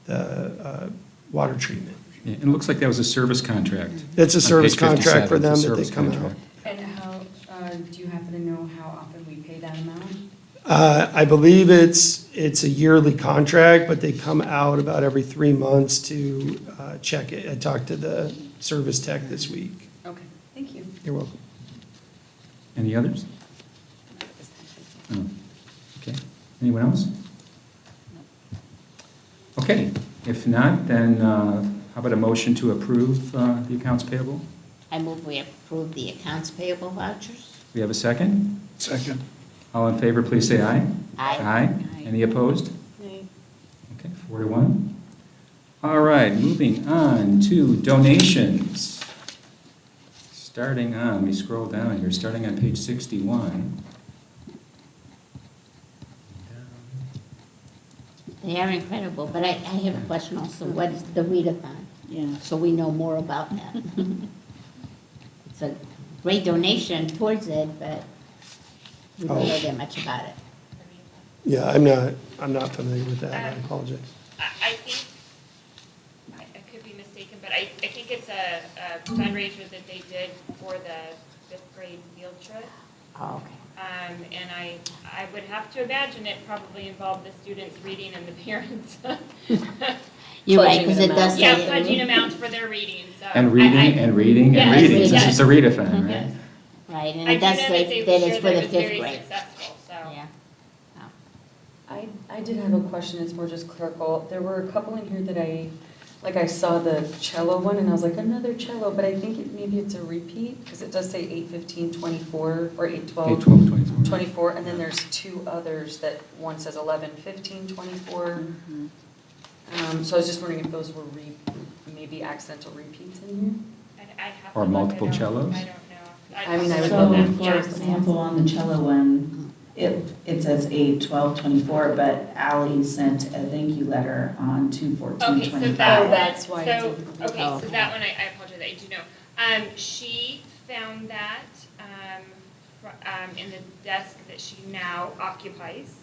the water treatment. Yeah, and it looks like that was a service contract. It's a On service page contract 57, for them it's a that they service come out. contract. And how, do you happen to know how often we pay that amount? I believe it's a yearly contract, but they come out about every 3 months to check it. I talked to the service tech this week. Okay, thank you. You're welcome. Any others? Oh, okay. Anyone else? Okay, if not, then how about a motion to approve the accounts payable? I move we approve the accounts payable vouchers. We have a second? Second. All in favor, please say aye. Aye. Aye. Any opposed? Nay. Okay, 4-1. All right, moving on to donations. Starting on, we scroll down here, starting on page 61. They are incredible, but I have a question also. What is the readathon? Yeah. So we know more about that. It's a great donation towards it, but we don't know that much about it. Yeah, I'm not familiar with that. I apologize. I think, I could be mistaken, but I think it's a fundraiser that they did for the 5th grade field trip. Oh, okay. And I would have to imagine it probably involved the students reading and the parents. You're right, Pledging because an it does amount. say. Yeah, pledging amounts for their reading, so. And reading, and reading, and Yes, reading. This yes. is the readathon, right? Yes. Right, and I it do does know say they that were it's sure for the it was fifth very grade. successful, so. Yeah. I did have a question, it's more just clerical. There were a couple in here that I saw the cello one, and I was like, another cello, but I think maybe it's a repeat, because it does say 8/15/24, or 8/12. 8/12/24. 24, and then there's 2 others that one says 11/15/24. So I was just wondering if those were maybe accidental repeats in I'd have to Or look. multiple I don't- cellos? I don't know. I mean, I would So, love that. for Yeah. example, on the cello one, it says 8/12/24, but Ally sent a thank you letter on 2/14/25. Okay, so that one, that's why it's so, in- okay, Oh, so okay. that one, I apologize, I do know. She found that in the desk that she now occupies,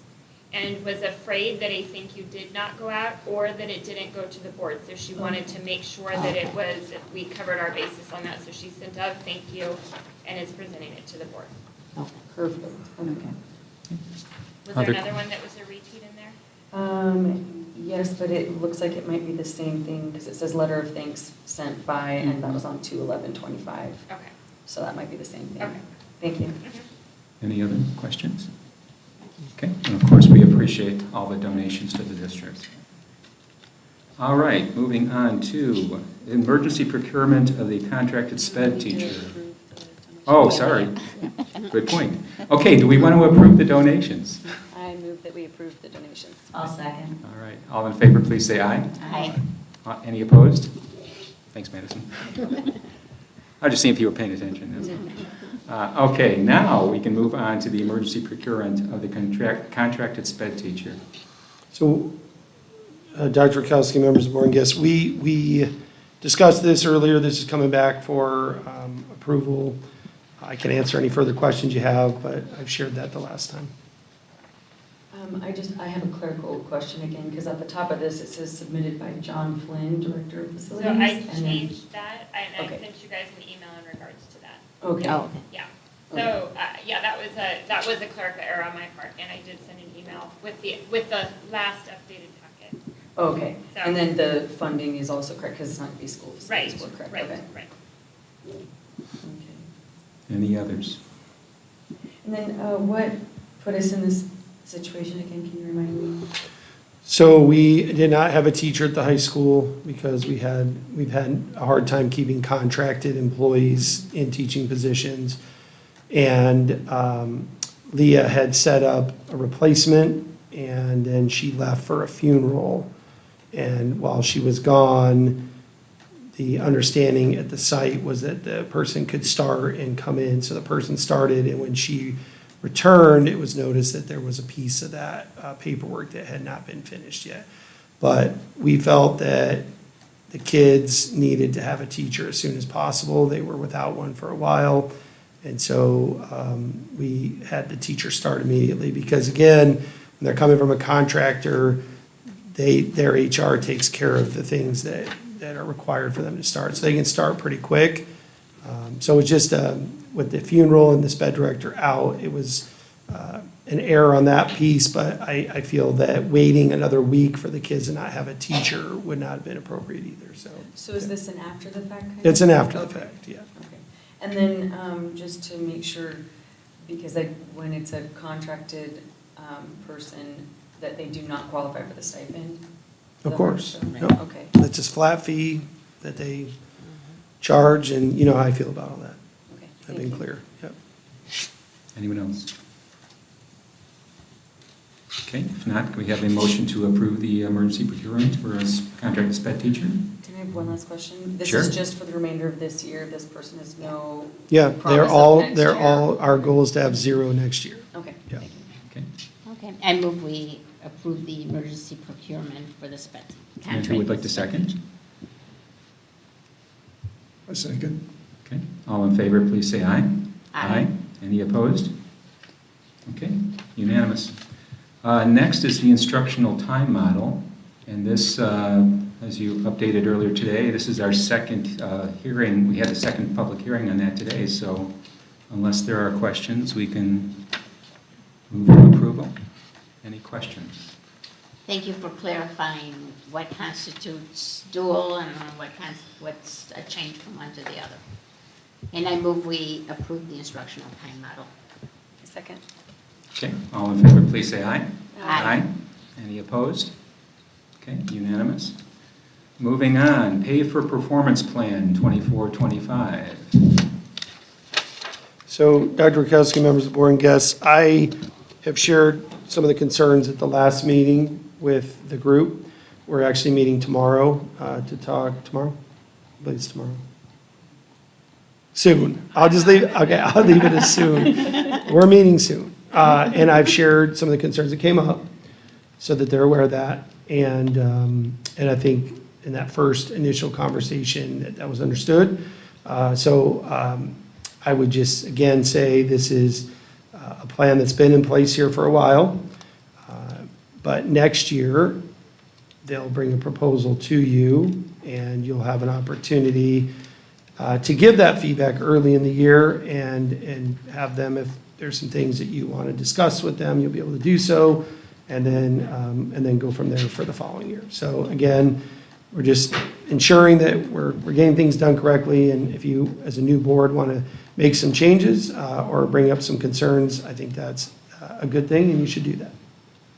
and was afraid that a thank you did not go out, or that it didn't go to the board. So she wanted to make sure that it was, we covered our basis on that, so she sent out a thank you and is presenting it to the board. Perfect. Was Other- there another one that was a repeat in there? Yes, but it looks like it might be the same thing, because it says letter of thanks sent by, and that was on 2/11/25. Okay, So that might be the same thing. okay. Thank you. Any other questions? Okay, and of course, we appreciate all the donations to the district. All right, moving on to emergency procurement of the contracted sped teacher. Oh, sorry. Good point. Okay, do we want to approve the donations? I move that we approve the donations. I'll second. All right, all in favor, please say aye. Aye. Any opposed? Thanks, Madison. I was just seeing if you were paying attention. That's all. Okay, now we can move on to the emergency procurement of the contracted sped teacher. So, Dr. Rakowski, members of the board and guests, we discussed this earlier. This is coming back for approval. I can answer any further questions you have, but I've shared that the last time. I have a clerical question again, because at the top of this, it says submitted by John Flynn, Director of So Facilities. I and then- changed that, and I Okay. sent you guys an email in regards to that. Okay. Oh, okay. Yeah, so, yeah, that was a clerical error on my part, and I did send an email with the last updated packet. Okay, So- and then the funding is also correct, because it's not be school Right, facilities board, correct? right, Okay. right. Okay. Any others? And then what put us in this situation again, can you remind me? So we did not have a teacher at the high school because we've had a hard time keeping contracted employees in teaching positions. And Leah had set up a replacement, and then she left for a funeral. And while she was gone, the understanding at the site was that the person could start and come in. So the person started, and when she returned, it was noticed that there was a piece of that paperwork that had not been finished yet. But we felt that the kids needed to have a teacher as soon as possible. They were without one for a while. And so we had the teacher start immediately because, again, when they're coming from a contractor, their HR takes care of the things that are required for them to start. So they can start pretty quick. So it's just with the funeral and the sped director out, it was an error on that piece, but I feel that waiting another week for the kids to not have a teacher would not have been appropriate either, so. So is this an after the fact kind of? It's an after the Okay. fact, yeah. Okay. And then, just to make sure, because when it's a contracted person, that they do not qualify for the stipend? Is Of that course, right? yep. Okay. It's just flat fee that they charge, and you know how I feel about all that. Okay. I've Thank been you. clear, yep. Anyone else? Okay, if not, can we have a motion to approve the emergency procurement for a contracted sped teacher? Can I have one last question? This Sure. is just for the remainder of this year. This person has no. Yeah, promise of next year. our goal is to have 0 next year. Okay. Yeah. Thank you. Okay. Okay, I move we approve the emergency procurement for the sped And contract. who would like to second? A second. Okay, all in favor, please say aye. Aye. Any opposed? Okay, unanimous. Next is the instructional time model, and this, as you updated earlier today, this is our second hearing. We had a second public hearing on that today, so unless there are questions, we can move to approval. Any questions? Thank you for clarifying what constitutes dual and what's a change from one to the other. And I move we approve the instructional time model. Second. Okay, all in favor, please say aye. Aye. Any opposed? Okay, unanimous. Moving on, pay for performance plan 24-25. So, Dr. Rakowski, members of the board and guests, I have shared some of the concerns at the last meeting with the group. We're actually meeting tomorrow to talk, tomorrow? I believe it's tomorrow. Soon. I'll just leave, okay, I'll leave it as soon. We're meeting soon. And I've shared some of the concerns that came up so that they're aware of that. And I think in that first initial conversation that was understood. So I would just, again, say this is a plan that's been in place here for a while. But next year, they'll bring a proposal to you, and you'll have an opportunity to give that feedback early in the year and have them, if there's some things that you want to discuss with them, you'll be able to do so, and then go from there for the following year. So again, we're just ensuring that we're getting things done correctly, and if you, as a new board, want to make some changes or bring up some concerns, I think that's a good thing, and you should do that.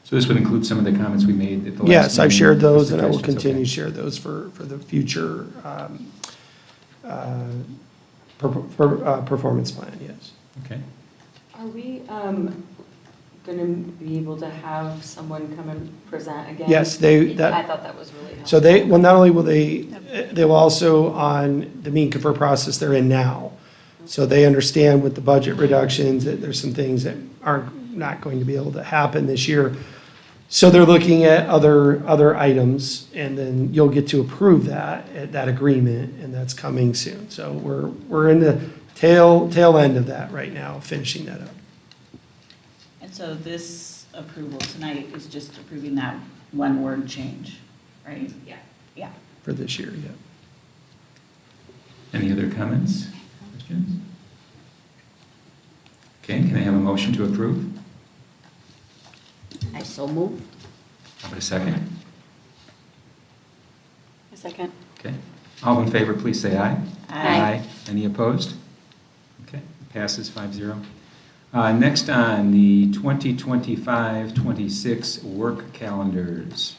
So this would include some of the comments we made at the last Yes, I've meeting? shared those, and I will Suggestions, continue to okay. share those for the future performance plan, yes. Okay. Are we going to be able to have someone come and present again? Yes, I thought that was really helpful. So well, not only will they will also, on the mean confer process they're in now. So they understand with the budget reductions that there's some things that aren't not going to be able to happen this year. So they're looking at other items, and then you'll get to approve that agreement, and that's coming soon. So we're in the tail end of that right now, finishing that up. And so this approval tonight is just approving that one word change, right? Yeah. Yeah. For this year, yeah. Any other comments, questions? Okay, can I have a motion to approve? I so move. How about a second? A second. Okay. All in favor, please say aye. Aye. Any opposed? Okay, passes 5-0. Next on the 2025-26 work calendars.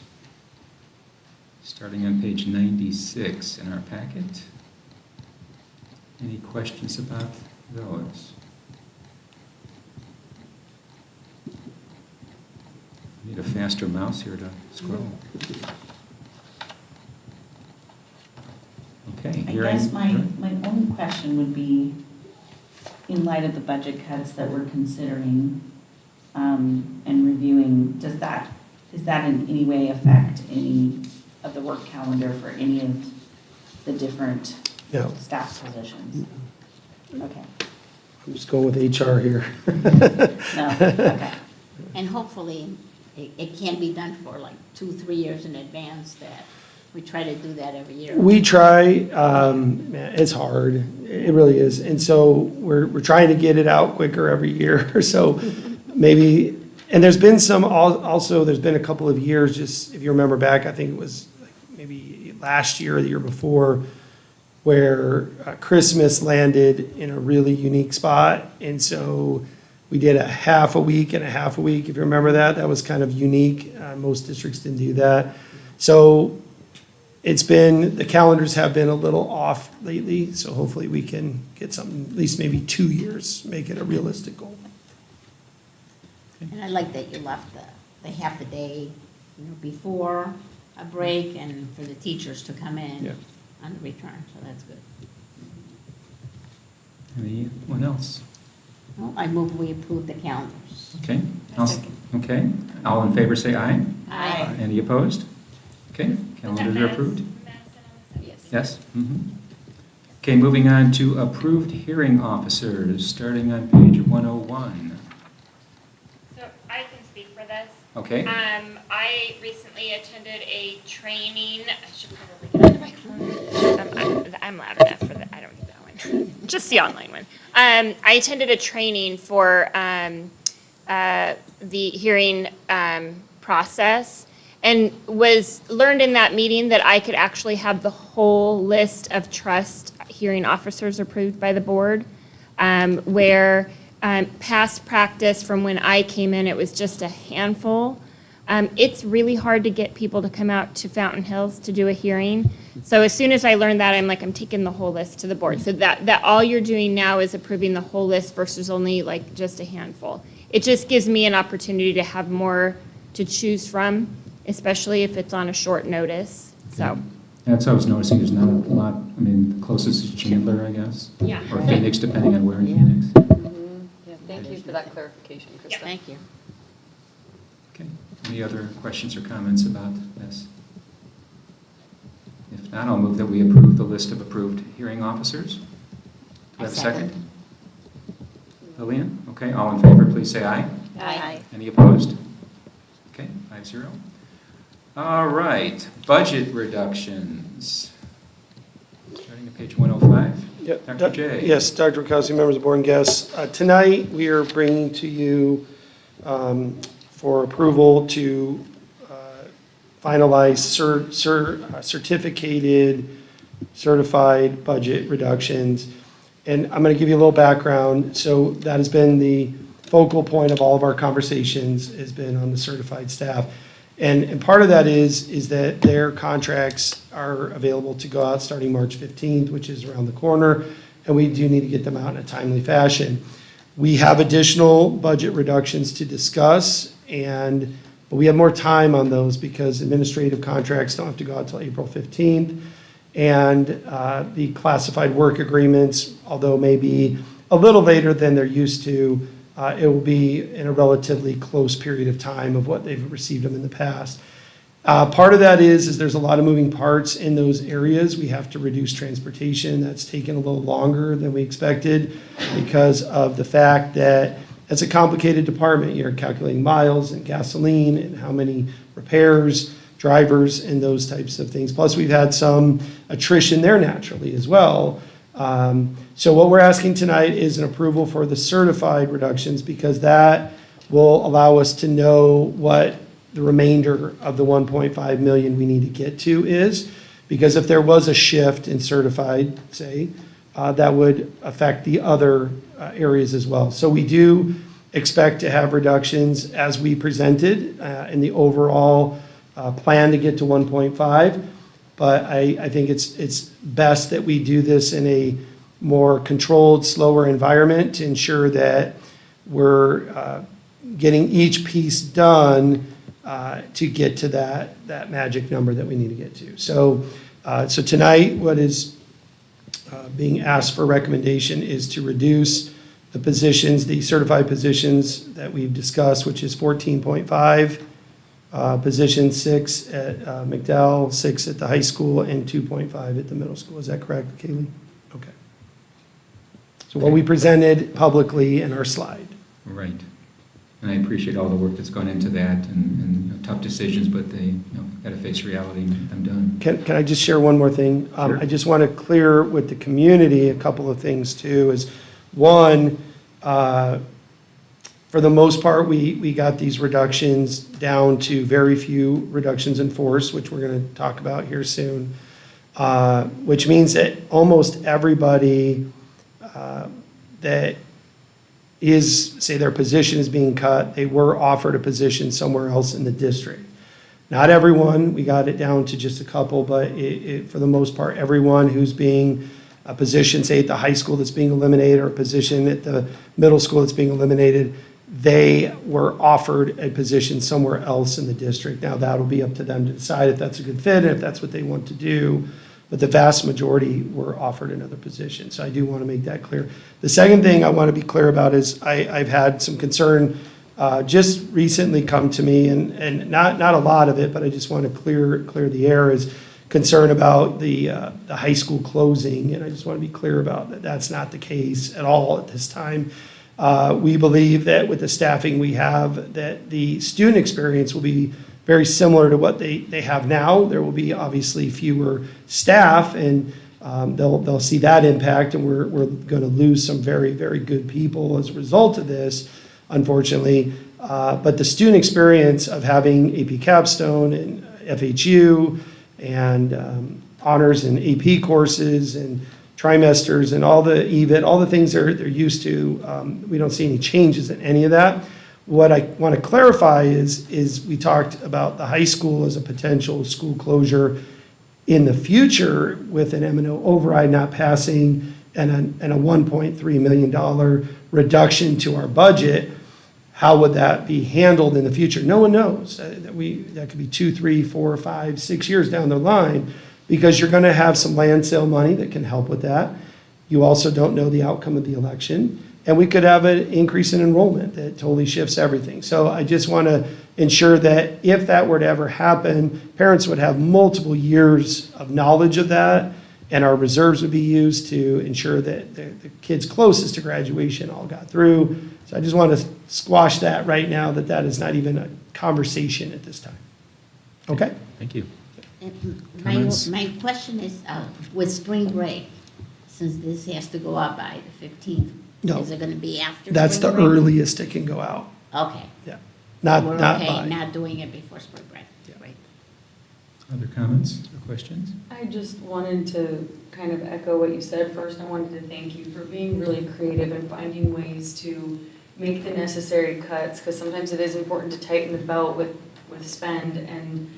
Starting on page 96 in our packet. Any questions about those? Need a faster mouse here to scroll. Okay. I hearing- guess my only question would be, in light of the budget cuts that we're considering and reviewing, does that in any way affect any of the work calendar for any of the different No. staff positions? Okay. I'm just going with HR here. No, okay. And hopefully, it can be done for like 2-3 years in advance, that we try to do that every year. We try, it's hard, it really is. And so we're trying to get it out quicker every year, so maybe, and there's been some, also, there's been a couple of years, just, if you remember back, I think it was like maybe last year or the year before, where Christmas landed in a really unique spot, and so we did a half a week and a half a week, if you remember that. That was kind of unique. Most districts didn't do that. So it's been, the calendars have been a little off lately, so hopefully we can get something, at least maybe 2 years, make it a realistic goal. And I like that you left the half a day, before a break, and for the teachers to come in Yeah. on the return, so that's good. Anyone else? Well, I move we approve the calendars. Okay. Okay. All in favor, say aye. Aye. Any opposed? Okay, calendars are approved. Yes. Yes? Mhm. Okay, moving on to approved hearing officers, starting on page 101. So I can speak for this. Okay? I recently attended a training, I should probably get on the microphone. I'm loud enough for that, I don't need that one, just the online one. I attended a training for the hearing process, and learned in that meeting that I could actually have the whole list of trust hearing officers approved by the board, where past practice from when I came in, it was just a handful. It's really hard to get people to come out to Fountain Hills to do a hearing. So as soon as I learned that, I'm taking the whole list to the board. So that all you're doing now is approving the whole list versus only just a handful. It just gives me an opportunity to have more to choose from, especially if it's on a short notice, so. That's what I was noticing, there's not a lot, the closest is Chandler, I guess. Yeah. Or Phoenix, depending on where in Yeah. Phoenix. Yeah, thank you for that clarification, Krista. Thank you. Okay, any other questions or comments about this? If not, I'll move that we approve the list of approved hearing officers. Do we have a second? Lillian? Okay, all in favor, please say aye. Aye. Any opposed? Okay, 5-0. All right, budget reductions. Starting at page 105. Yep. Dr. J. Yes, Dr. Wachowski, members of the board and guests. Tonight, we are bringing to you for approval to finalize certified budget reductions. And I'm going to give you a little background. So that has been the focal point of all of our conversations, has been on the certified staff. And part of that is that their contracts are available to go out starting March 15th, which is around the corner, and we do need to get them out in a timely fashion. We have additional budget reductions to discuss, but we have more time on those because administrative contracts don't have to go out until April 15th. And the classified work agreements, although maybe a little later than they're used to, it will be in a relatively close period of time of what they've received them in the past. Part of that is there's a lot of moving parts in those areas. We have to reduce transportation. That's taken a little longer than we expected because of the fact that it's a complicated department. You're calculating miles and gasoline and how many repairs, drivers, and those types of things. Plus, we've had some attrition there naturally as well. So what we're asking tonight is an approval for the certified reductions because that will allow us to know what the remainder of the 1.5 million we need to get to is. Because if there was a shift in certified, say, that would affect the other areas as well. So we do expect to have reductions as we presented in the overall plan to get to 1.5. But I think it's best that we do this in a more controlled, slower environment to ensure that we're getting each piece done to get to that magic number that we need to get to. So tonight, what is being asked for recommendation is to reduce the positions, the certified positions that we've discussed, which is 14.5. Position 6 at McDowell, 6 at the high school, and 2.5 at the middle school. Is that correct, Kaylee? Okay. So So what we presented publicly in our slide. Right. And I appreciate all the work that's gone into that and you know, tough decisions, but they, you know, got to face reality and get them done. Can I just share one more thing? Sure. I just want to clear with the community a couple of things too, is one, for the most part, we got these reductions down to very few reductions in force, which we're going to talk about here soon, which means that almost everybody that is, say their position is being cut, they were offered a position somewhere else in the district. Not everyone, we got it down to just a couple, but for the most part, everyone who's being a position, say at the high school that's being eliminated, or a position at the middle school that's being eliminated, they were offered a position somewhere else in the district. Now, that'll be up to them to decide if that's a good fit and if that's what they want to do. But the vast majority were offered another position. So I do want to make that clear. The second thing I want to be clear about is I've had some concern just recently come to me, and not a lot of it, but I just want to clear the air, is concern about the high school closing. And I just want to be clear about that. That's not the case at all at this time. We believe that with the staffing we have, that the student experience will be very similar to what they have now. There will be obviously fewer staff, and they'll see that impact, and we're going to lose some very, very good people as a result of this, unfortunately. But the student experience of having AP Capstone and FHU and honors and AP courses and trimesters and all the EVIT, all the things they're used to, we don't see any changes in any of that. What I want to clarify is we talked about the high school as a potential school closure in the future with an M&O override not passing and a $1.3 million reduction to our budget. How would that be handled in the future? No one knows. That could be 2, 3, 4, 5, 6 years down the line, because you're going to have some land sale money that can help with that. You also don't know the outcome of the election. And we could have an increase in enrollment that totally shifts everything. So I just want to ensure that if that were to ever happen, parents would have multiple years of knowledge of that, and our reserves would be used to ensure that the kids closest to graduation all got through. So I just want to squash that right now, that is not even a conversation at this time. Okay? Thank you. My question is, with spring break, since this has to go out by the 15th, No. is it going to be after? That's the spring break? earliest it can go out. Okay. Yeah. Not We're by. okay, not doing it before spring break. Yeah. Great. Other comments or questions? I just wanted to kind of echo what you said first. I wanted to thank you for being really creative and finding ways to make the necessary cuts, because sometimes it is important to tighten the belt with spend, and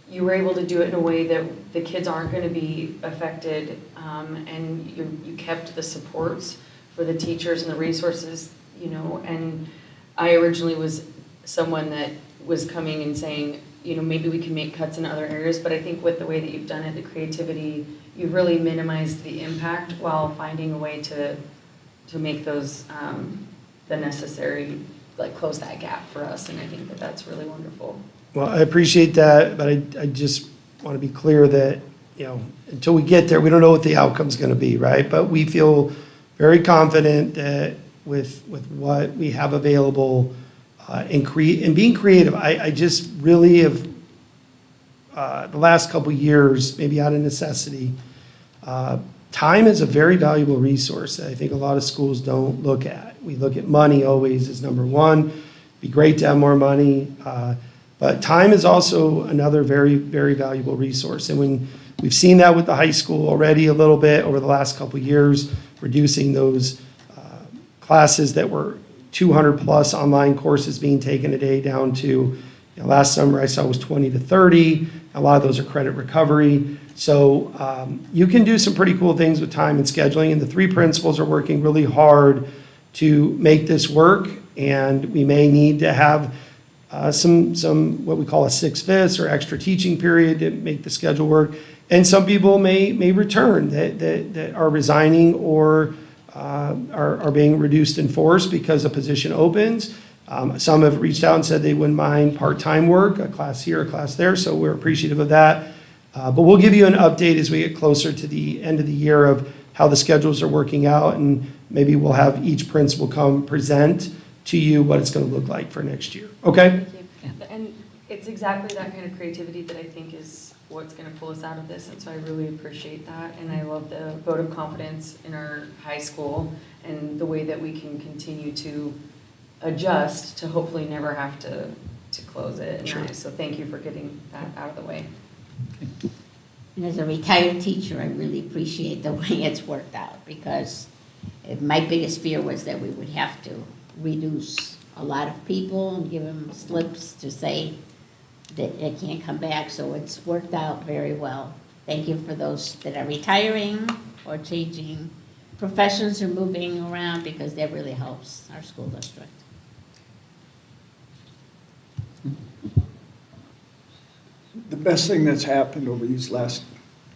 you were able to do it in a way that the kids aren't going to be affected, and you kept the supports for the teachers and the resources, you know. And I originally was someone that was coming and saying, you know, maybe we can make cuts in other areas, but I think with the way that you've done it, the creativity, you've really minimized the impact while finding a way to make those the necessary, like, close that gap for us, and I think that that's really wonderful. Well, I appreciate that, but I just want to be clear that, you know, until we get there, we don't know what the outcome's going to be, right? But we feel very confident that with what we have available and being creative, I just really have, the last couple of years, maybe out of necessity, time is a very valuable resource that I think a lot of schools don't look at. We look at money always as number one. It'd be great to have more money, but time is also another very, very valuable resource. And when we've seen that with the high school already a little bit over the last couple of years, reducing those classes that were 200 plus online courses being taken a day down to, you know, last summer I saw was 20 to 30. A lot of those are credit recovery. So you can do some pretty cool things with time and scheduling, and the three principals are working really hard to make this work, and we may need to have some what we call a 6/5 or extra teaching period to make the schedule work. And some people may return that are resigning or are being reduced in force because a position opens. Some have reached out and said they wouldn't mind part-time work, a class here, a class there, so we're appreciative of that. But we'll give you an update as we get closer to the end of the year of how the schedules are working out, and maybe we'll have each principal come present to you what it's going to look like for next year. Okay? Thank you. And it's exactly that kind of creativity that I think is what's going to pull us out of this, and so I really appreciate that. And I love the vote of confidence in our high school and the way that we can continue to adjust to hopefully never have to close it. Sure. So thank you for getting that out of the way. And as a retired teacher, I really appreciate the way it's worked out, because my biggest fear was that we would have to reduce a lot of people and give them slips to say that they can't come back, so it's worked out very well. Thank you for those that are retiring or changing professions or moving around, because that really helps our school district. The best thing that's happened over these last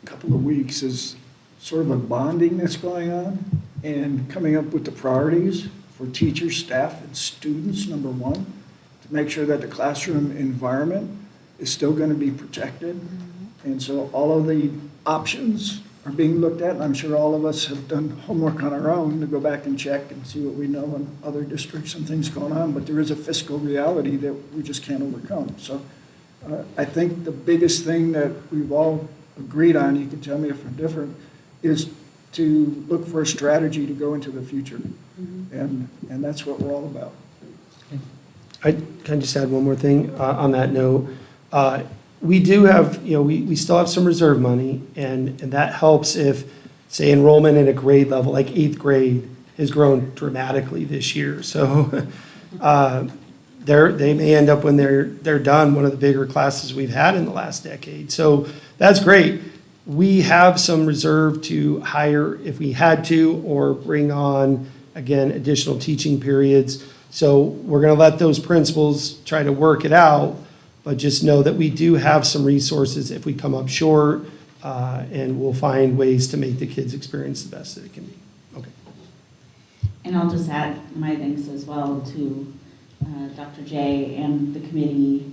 couple of weeks is sort of a bonding that's going on and coming up with the priorities for teachers, staff, and students, number one, to make sure that the classroom environment is still going to be protected. And so all of the options are being looked at, and I'm sure all of us have done homework on our own to go back and check and see what we know in other districts and things going on, but there is a fiscal reality that we just can't overcome. So I think the biggest thing that we've all agreed on, you can tell me if I'm different, is to look for a strategy to go into the future. And that's what we're all about. Can I just add one more thing on that note? We do have, we still have some reserve money, and that helps if, say, enrollment at a grade level, like 8th grade, has grown dramatically this year. So they may end up, when they're done, one of the bigger classes we've had in the last decade. So that's great. We have some reserve to hire if we had to, or bring on, again, additional teaching periods. So we're going to let those principals try to work it out, but just know that we do have some resources if we come up short, and we'll find ways to make the kids' experience the best that it can be. Okay. And I'll just add my thanks as well to Dr. J and the committee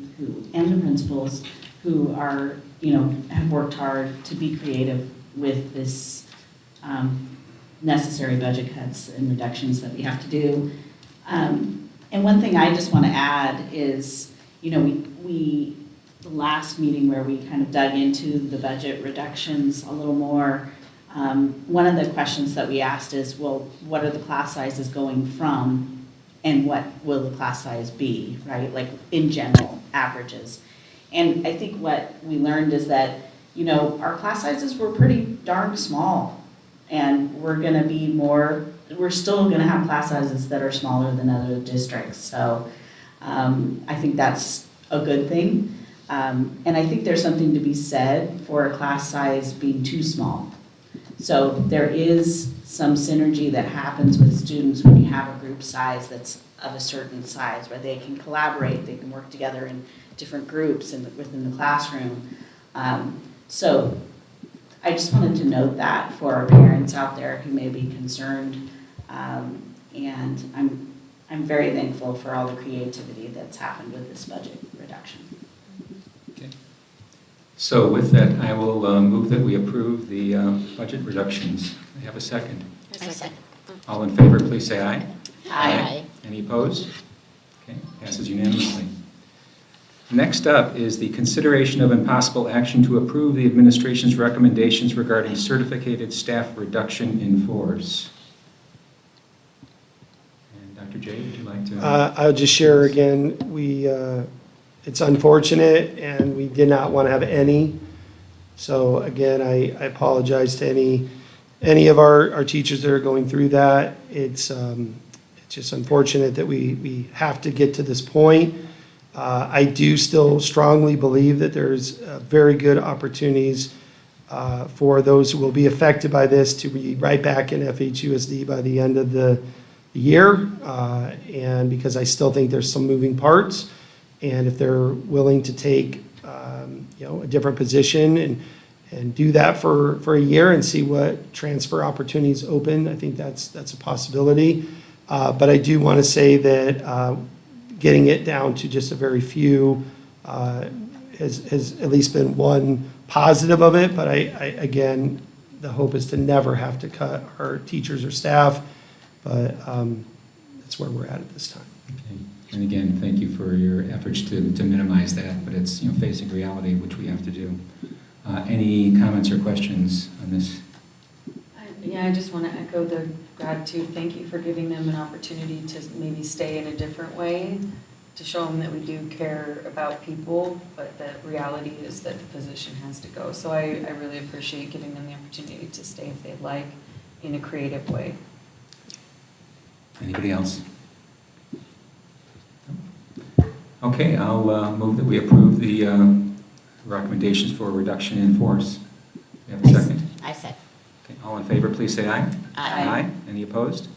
and the principals who are, have worked hard to be creative with this necessary budget cuts and reductions that we have to do. And one thing I just want to add is, the last meeting where we kind of dug into the budget reductions a little more, one of the questions that we asked is, well, what are the class sizes going from, and what will the class size be, right? Like in general, averages. And I think what we learned is that, our class sizes were pretty darn small, and we're still gonna have class sizes that are smaller than other districts. So I think that's a good thing. And I think there's something to be said for a class size being too small. So there is some synergy that happens with students when you have a group size that's of a certain size, where they can collaborate, they can work together in different groups within the classroom. So I just wanted to note that for our parents out there who may be concerned. And I'm very thankful for all the creativity that's happened with this budget reduction. Okay. So with that, I will move that we approve the budget reductions. I have a second. I second. All in favor, please say aye. Aye. Any opposed? Okay, passes unanimously. Next up is the consideration of impossible action to approve the administration's recommendations regarding certificated staff reduction in force. And Dr. J, would you like to? I'll just share again, it's unfortunate, and we did not want to have any. So again, I apologize to any of our teachers that are going through that. It's just unfortunate that we have to get to this point. I do still strongly believe that there's very good opportunities for those who will be affected by this to be right back in FHUSD by the end of the year, and because I still think there's some moving parts, and if they're willing to take a different position and do that for a year and see what transfer opportunities open, I think that's a possibility. But I do want to say that getting it down to just a very few has at least been one positive of it. But I again, the hope is to never have to cut our teachers or staff, but that's where we're at this time. Okay. And again, thank you for your efforts to minimize that, but it's, facing reality, which we have to do. Any comments or questions on this? Yeah, I just want to echo the gratitude. Thank you for giving them an opportunity to maybe stay in a different way, to show them that we do care about people, but the reality is that the position has to go. So I really appreciate giving them the opportunity to stay if they'd like, in a creative way. Anybody else? Okay, I'll move that we approve the recommendations for a reduction in force. You have a second? I said. Okay, all in favor, please say aye. Aye. Any opposed?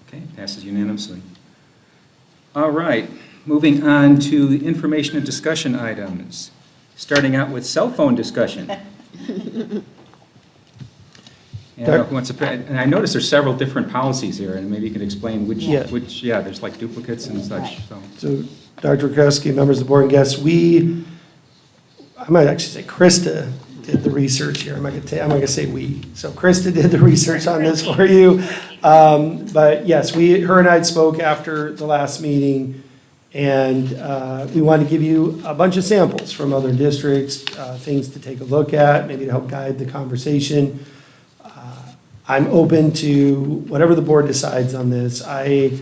Okay, passes unanimously. All right, moving on to the information and discussion items, starting out with cell phone discussion. And I noticed there's several different policies here, and maybe you could explain which, Yeah. there's like duplicates and such, so. So, Dr. Krowski, members of the board and guests, I might actually say Krista did the research here. I'm not going to say we. So Krista did the research on this for you. But yes, her and I spoke after the last meeting, and we wanted to give you a bunch of samples from other districts, things to take a look at, maybe to help guide the conversation. I'm open to whatever the board decides on this. I'm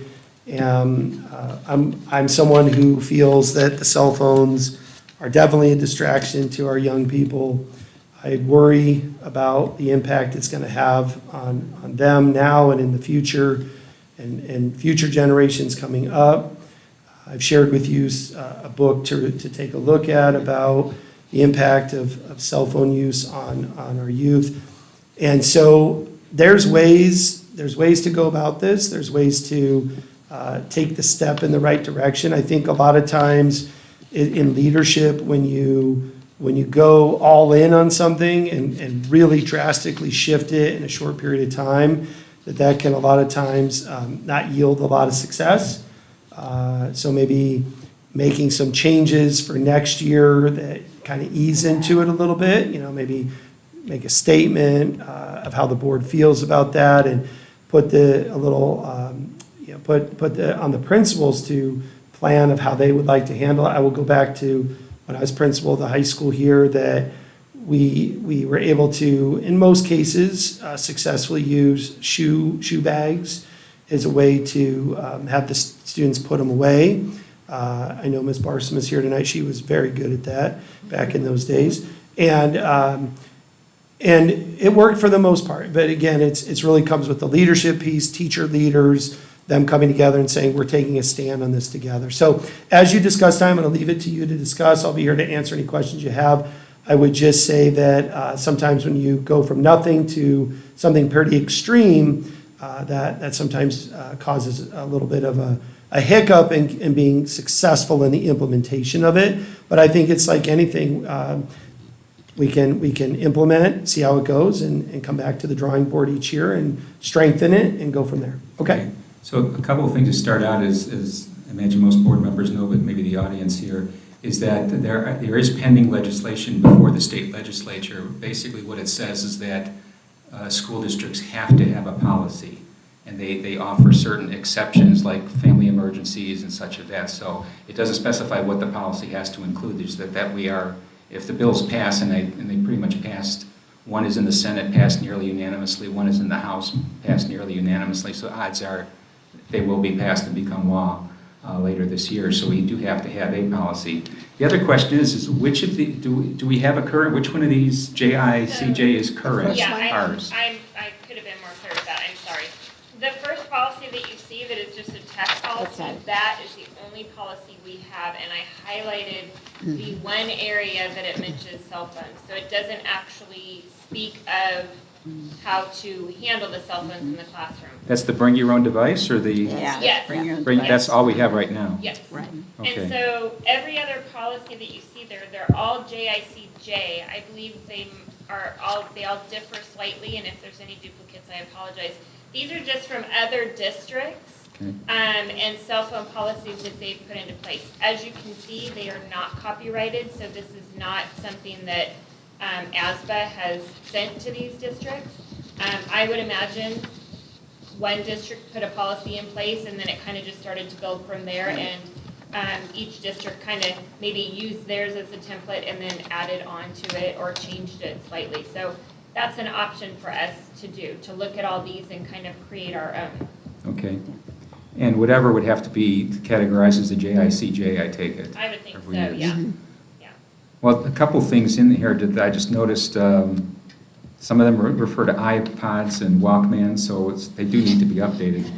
someone who feels that the cell phones are definitely a distraction to our young people. I worry about the impact it's going to have on them now and in the future, and future generations coming up. I've shared with you a book to take a look at about the impact of cell phone use on our youth. And so there's ways to go about this. There's ways to take the step in the right direction. I think a lot of times in leadership, when you go all in on something and really drastically shift it in a short period of time, that can a lot of times not yield a lot of success. So maybe making some changes for next year that kind of ease into it a little bit, maybe make a statement of how the board feels about that, and put on the principals to plan of how they would like to handle it. I will go back to when I was principal of the high school here, that we were able to, in most cases, successfully use shoe bags as a way to have the students put them away. I know Ms. Barsom is here tonight. She was very good at that back in those days. And it worked for the most part. But again, it's really comes with the leadership piece, teacher leaders, them coming together and saying, we're taking a stand on this together. So as you discuss time, I'm going to leave it to you to discuss. I'll be here to answer any questions you have. I would just say that sometimes when you go from nothing to something pretty extreme, that sometimes causes a little bit of a hiccup in being successful in the implementation of it. But I think it's like anything. We can implement, see how it goes, and come back to the drawing board each year and strengthen it and go from there. Okay? So a couple of things to start out is I imagine most board members know, but maybe the audience here, is that there is pending legislation before the state legislature. Basically what it says is that school districts have to have a policy, and they offer certain exceptions like family emergencies and such of that. So it doesn't specify what the policy has to include. There's that we are, if the bills pass, and they pretty much passed, one is in the Senate, passed nearly unanimously, one is in the House, passed nearly unanimously, so odds are they will be passed and become law later this year, so we do have to have a policy. The other question is which of the, do we have a current, which one of these JICJ is current? Yeah, Ours. I could have been more clear with that, I'm sorry. The first policy that you see that is just a text policy, that is the only policy we have, and I highlighted the one area that it mentions cell phones. So it doesn't actually speak of how to handle the cell phones in the classroom. That's the bring your own device, or the? Yes. That's all we have right now? Yes. Right. Okay. And so every other policy that you see there, they're all JICJ. I believe they all differ slightly, and if there's any duplicates, I apologize. These are just from other districts. Okay. And cell phone policies that they've put into place. As you can see, they are not copyrighted, so this is not something that ASBA has sent to these districts. I would imagine one district put a policy in place and then it kind of just started to build from there, and each district kind of maybe used theirs as a template and then added on to it or changed it slightly. So that's an option for us to do, to look at all these and kind of create our own. Okay. And whatever would have to be categorized as a JICJ, I take it? I would think so, Every year. yeah. Yeah. Well, a couple things in here that I just noticed, some of them refer to iPods and Walkmans, so they do need to be updated,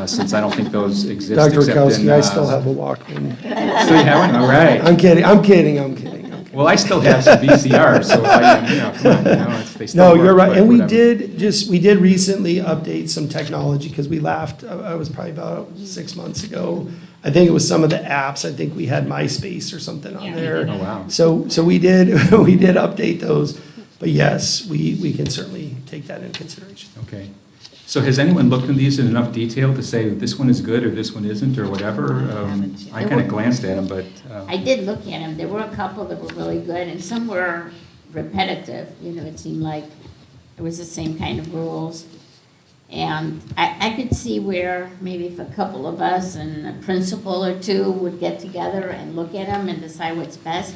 since I don't think those exist Dr. except in... Wachowski, I still have a Walkman. So you have one? All right. I'm kidding. Well, I still have some VCRs, so come on, they still No, work, you're right, but and we whatever. did recently update some technology, because we laughed, I was probably about 6 months ago. I think it was some of the apps, I think we had MySpace or something on Yeah. there. Oh, wow. So we did, we did update those, but yes, we can certainly take that into consideration. Okay. So has anyone looked at these in enough detail to say this one is good or this one isn't or whatever? I kind of glanced at them, but... I did look at them. There were a couple that were really good, and some were repetitive. It seemed like it was the same kind of rules. And I could see where maybe if a couple of us and a principal or two would get together and look at them and decide what's best.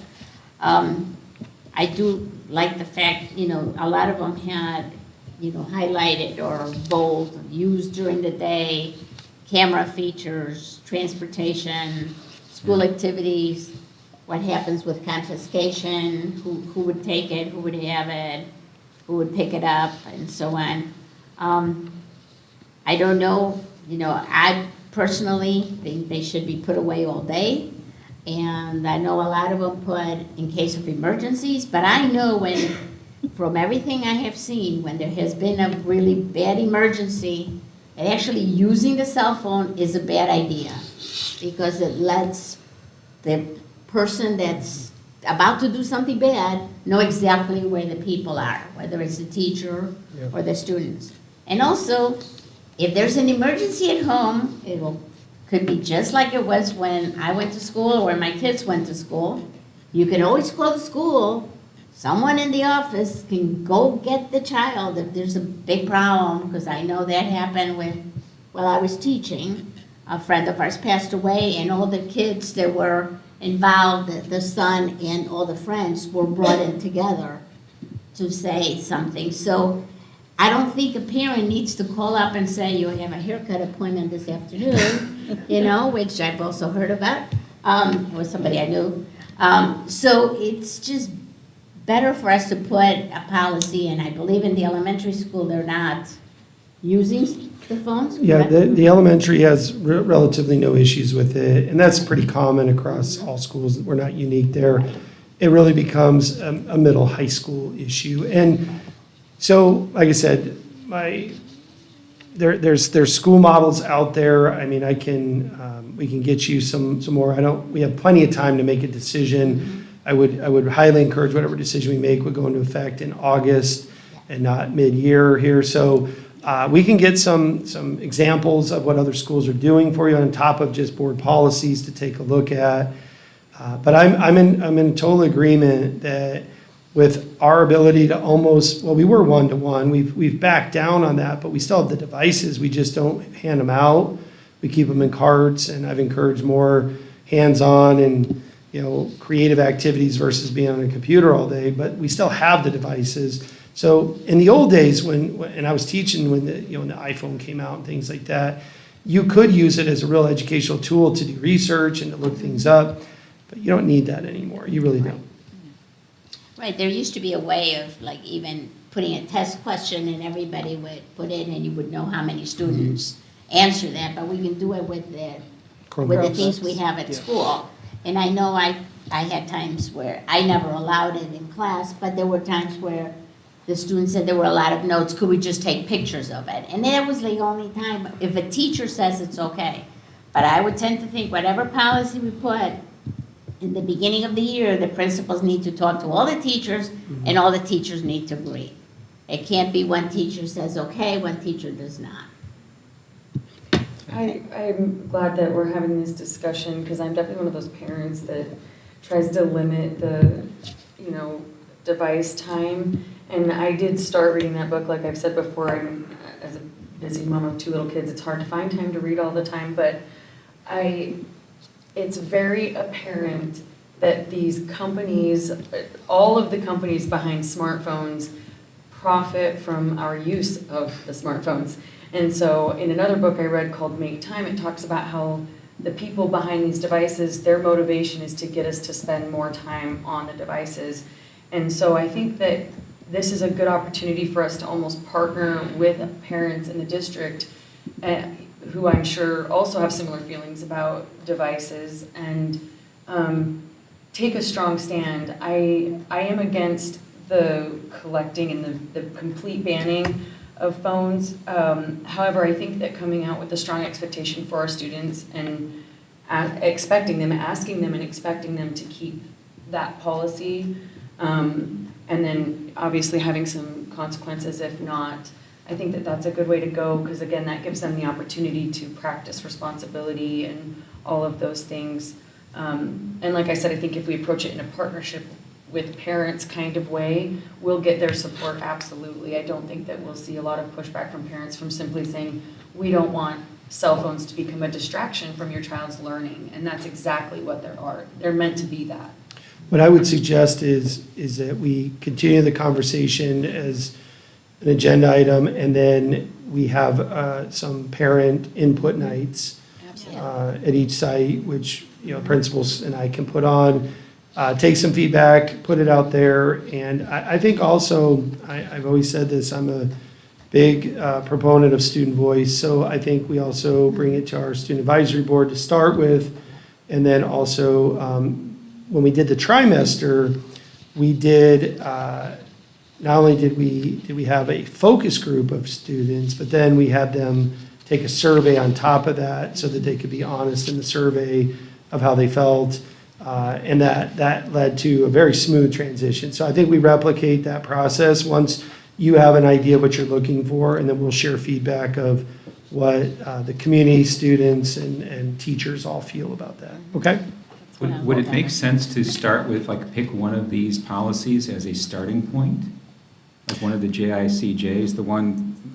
I do like the fact, a lot of them had, highlighted or bold, used during the day, camera features, transportation, school activities, what happens with confiscation, who would take it, who would have it, who would pick it up, and so on. I don't know, I personally think they should be put away all day. And I know a lot of them put in case of emergencies, but I know from everything I have seen, when there has been a really bad emergency, and actually using the cell phone is a bad idea, because it lets the person that's about to do something bad know exactly where the people are, whether it's the teacher or the students. And also, if there's an emergency at home, could be just like it was when I went to school or when my kids went to school. You can always call the school. Someone in the office can go get the child if there's a big problem, because I know that happened while I was teaching. A friend of ours passed away, and all the kids that were involved, the son and all the friends, were brought in together to say something. So I don't think a parent needs to call up and say, you have a haircut appointment this afternoon, which I've also heard about, or somebody I knew. So it's just better for us to put a policy, and I believe in the elementary school, they're not using the phones, Yeah, correct? the elementary has relatively no issues with it, and that's pretty common across all schools. We're not unique there. It really becomes a middle high school issue. And so, like I said, there's school models out there. I mean, we can get you some more. We have plenty of time to make a decision. I would highly encourage whatever decision we make would go into effect in August and not mid-year here. So we can get some examples of what other schools are doing for you on top of just board policies to take a look at. But I'm in total agreement that with our ability to we were one-to-one. We've backed down on that, but we still have the devices. We just don't hand them out. We keep them in carts, and I've encouraged more hands-on and creative activities versus being on a computer all day. But we still have the devices. So in the old days, and I was teaching when the iPhone came out and things like that, you could use it as a real educational tool to do research and to look things up, but you don't need that anymore. You really don't. Right, there used to be a way of even putting a test question and everybody would put in and you would know how many students answer that, but we can do it with the things we have at school. And I know I had times where I never allowed it in class, but there were times where the students said there were a lot of notes, could we just take pictures of it? And that was the only time, if a teacher says it's okay. But I would tend to think whatever policy we put, in the beginning of the year, the principals need to talk to all the teachers, and all the teachers need to agree. It can't be one teacher says okay, one teacher does not. I'm glad that we're having this discussion, because I'm definitely one of those parents that tries to limit the device time. And I did start reading that book, like I've said before, as a busy mom of 2 little kids, it's hard to find time to read all the time, but it's very apparent that these companies, all of the companies behind smartphones, profit from our use of the smartphones. And so in another book I read called Make Time, it talks about how the people behind these devices, their motivation is to get us to spend more time on the devices. And so I think that this is a good opportunity for us to almost partner with parents in the district who I'm sure also have similar feelings about devices and take a strong stand. I am against the collecting and the complete banning of phones. However, I think that coming out with a strong expectation for our students and asking them and expecting them to keep that policy, and then obviously having some consequences if not, I think that that's a good way to go, because again, that gives them the opportunity to practice responsibility and all of those things. And like I said, I think if we approach it in a partnership with parents kind of way, we'll get their support, absolutely. I don't think that we'll see a lot of pushback from parents from simply saying, we don't want cell phones to become a distraction from your child's learning. And that's exactly what they are. They're meant to be that. What I would suggest is that we continue the conversation as an agenda item, and then we have some parent input nights at each site, which principals and I can put on, take some feedback, put it out there. And I think also, I've always said this, I'm a big proponent of student voice, so I think we also bring it to our student advisory board to start with, and then also when we did the trimester, we did, not only did we have a focus group of students, but then we had them take a survey on top of that so that they could be honest in the survey of how they felt. And that led to a very smooth transition. So I think we replicate that process once you have an idea of what you're looking for, and then we'll share feedback of what the community, students, and teachers all feel about that. Okay? Would it make sense to start with, pick one of these policies as a starting point? Like one of the JICJs,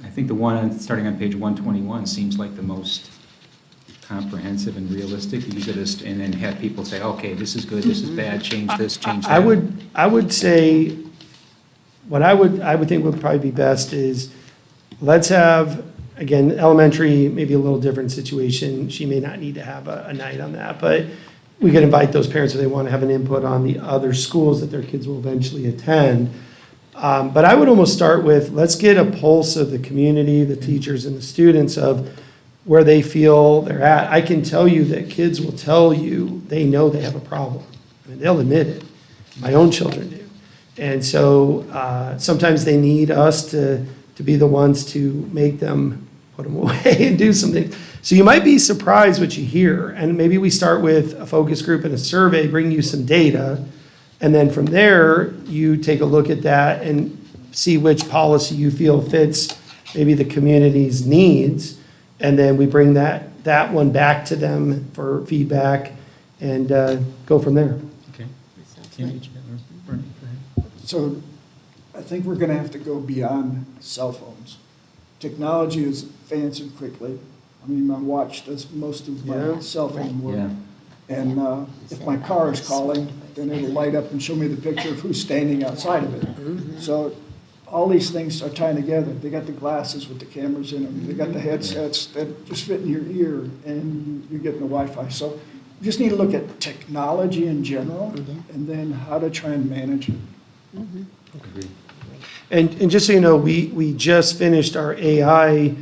I think the one starting on page 121 seems like the most comprehensive and realistic. Use it and then have people say, okay, this is good, this is bad, change this, change that. I would say, what I would think would probably be best is, let's have, again, elementary, maybe a little different situation. She may not need to have a night on that, but we could invite those parents if they want to have an input on the other schools that their kids will eventually attend. But I would almost start with, let's get a pulse of the community, the teachers and the students of where they feel they're at. I can tell you that kids will tell you they know they have a problem. I mean, they'll admit it. My own children do. And so sometimes they need us to be the ones to make them put them away and do something. So you might be surprised what you hear. And maybe we start with a focus group and a survey, bring you some data. And then from there, you take a look at that and see which policy you feel fits maybe the community's needs. And then we bring that one back to them for feedback and go from there. Okay. So I think we're going to have to go beyond cell phones. Technology is advancing quickly. I mean, my watch does most of my cell phone work. Yeah. And if my car is calling, then it'll light up and show me the picture of who's standing outside of it. So all these things are tying together. They got the glasses with the cameras in them. They got the headsets that just fit in your ear, and you're getting the Wi-Fi. So you just need to look at technology in general, and then how to try and manage it. Agreed. And just so you know, we just finished our AI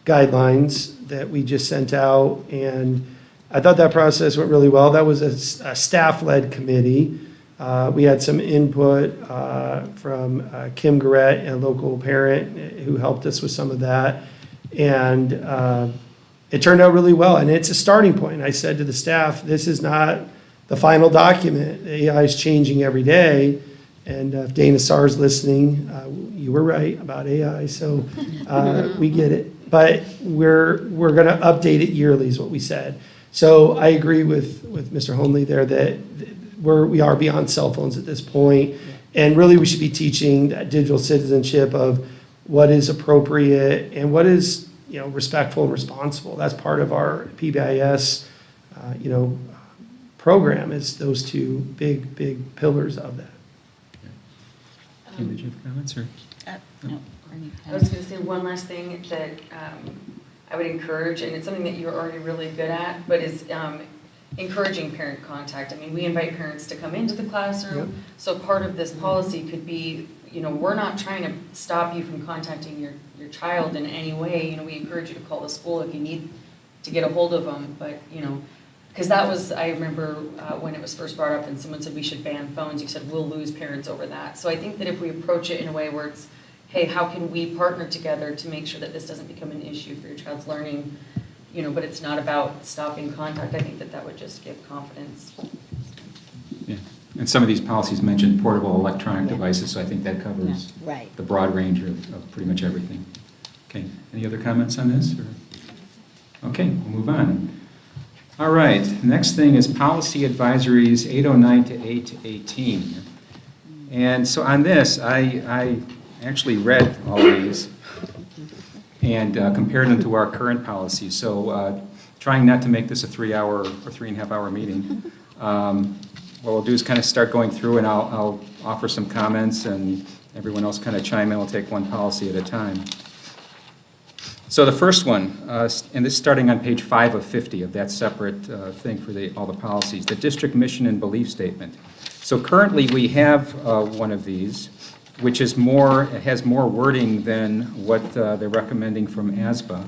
guidelines that we just sent out, and I thought that process went really well. That was a staff-led committee. We had some input from Kim Garrett, a local parent, who helped us with some of that. And it turned out really well, and it's a starting point. I said to the staff, this is not the final document. AI is changing every day. And if Dana Sarr's listening, you were right about AI, so we get it. But we're going to update it yearly is what we said. So I agree with Mr. Holmley there that we are beyond cell phones at this point, And really, we should be teaching that digital citizenship of what is appropriate and what is, respectful and responsible. That's part of our PBIS, program, is those two big pillars of that. Kim, did you have comments, or? No. I was going to say one last thing that I would encourage, and it's something that you're already really good at, but is encouraging parent contact. I mean, we invite parents to come into the classroom, so part of this policy could be, we're not trying to stop you from contacting your child in any way. We encourage you to call the school if you need to get a hold of them, but, because that was, I remember when it was first brought up and someone said we should ban phones, you said we'll lose parents over that. So I think that if we approach it in a way where it's, hey, how can we partner together to make sure that this doesn't become an issue for your child's learning, but it's not about stopping contact, I think that would just give confidence. Yeah, and some of these policies mention portable electronic devices, so I think that covers Right. the broad range of pretty much everything. Okay, any other comments on this? Okay, we'll move on. All right, next thing is policy advisories 809 to 818. And so on this, I actually read all of these and compared them to our current policies. So trying not to make this a 3-hour or 3.5-hour meeting, what we'll do is kind of start going through, and I'll offer some comments, and everyone else kind of chime in. We'll take one policy at a time. So the first one, and this is starting on page 5 of 50 of that separate thing for all the policies, the district mission and belief statement. So currently we have one of these, which is it has more wording than what they're recommending from ASBA.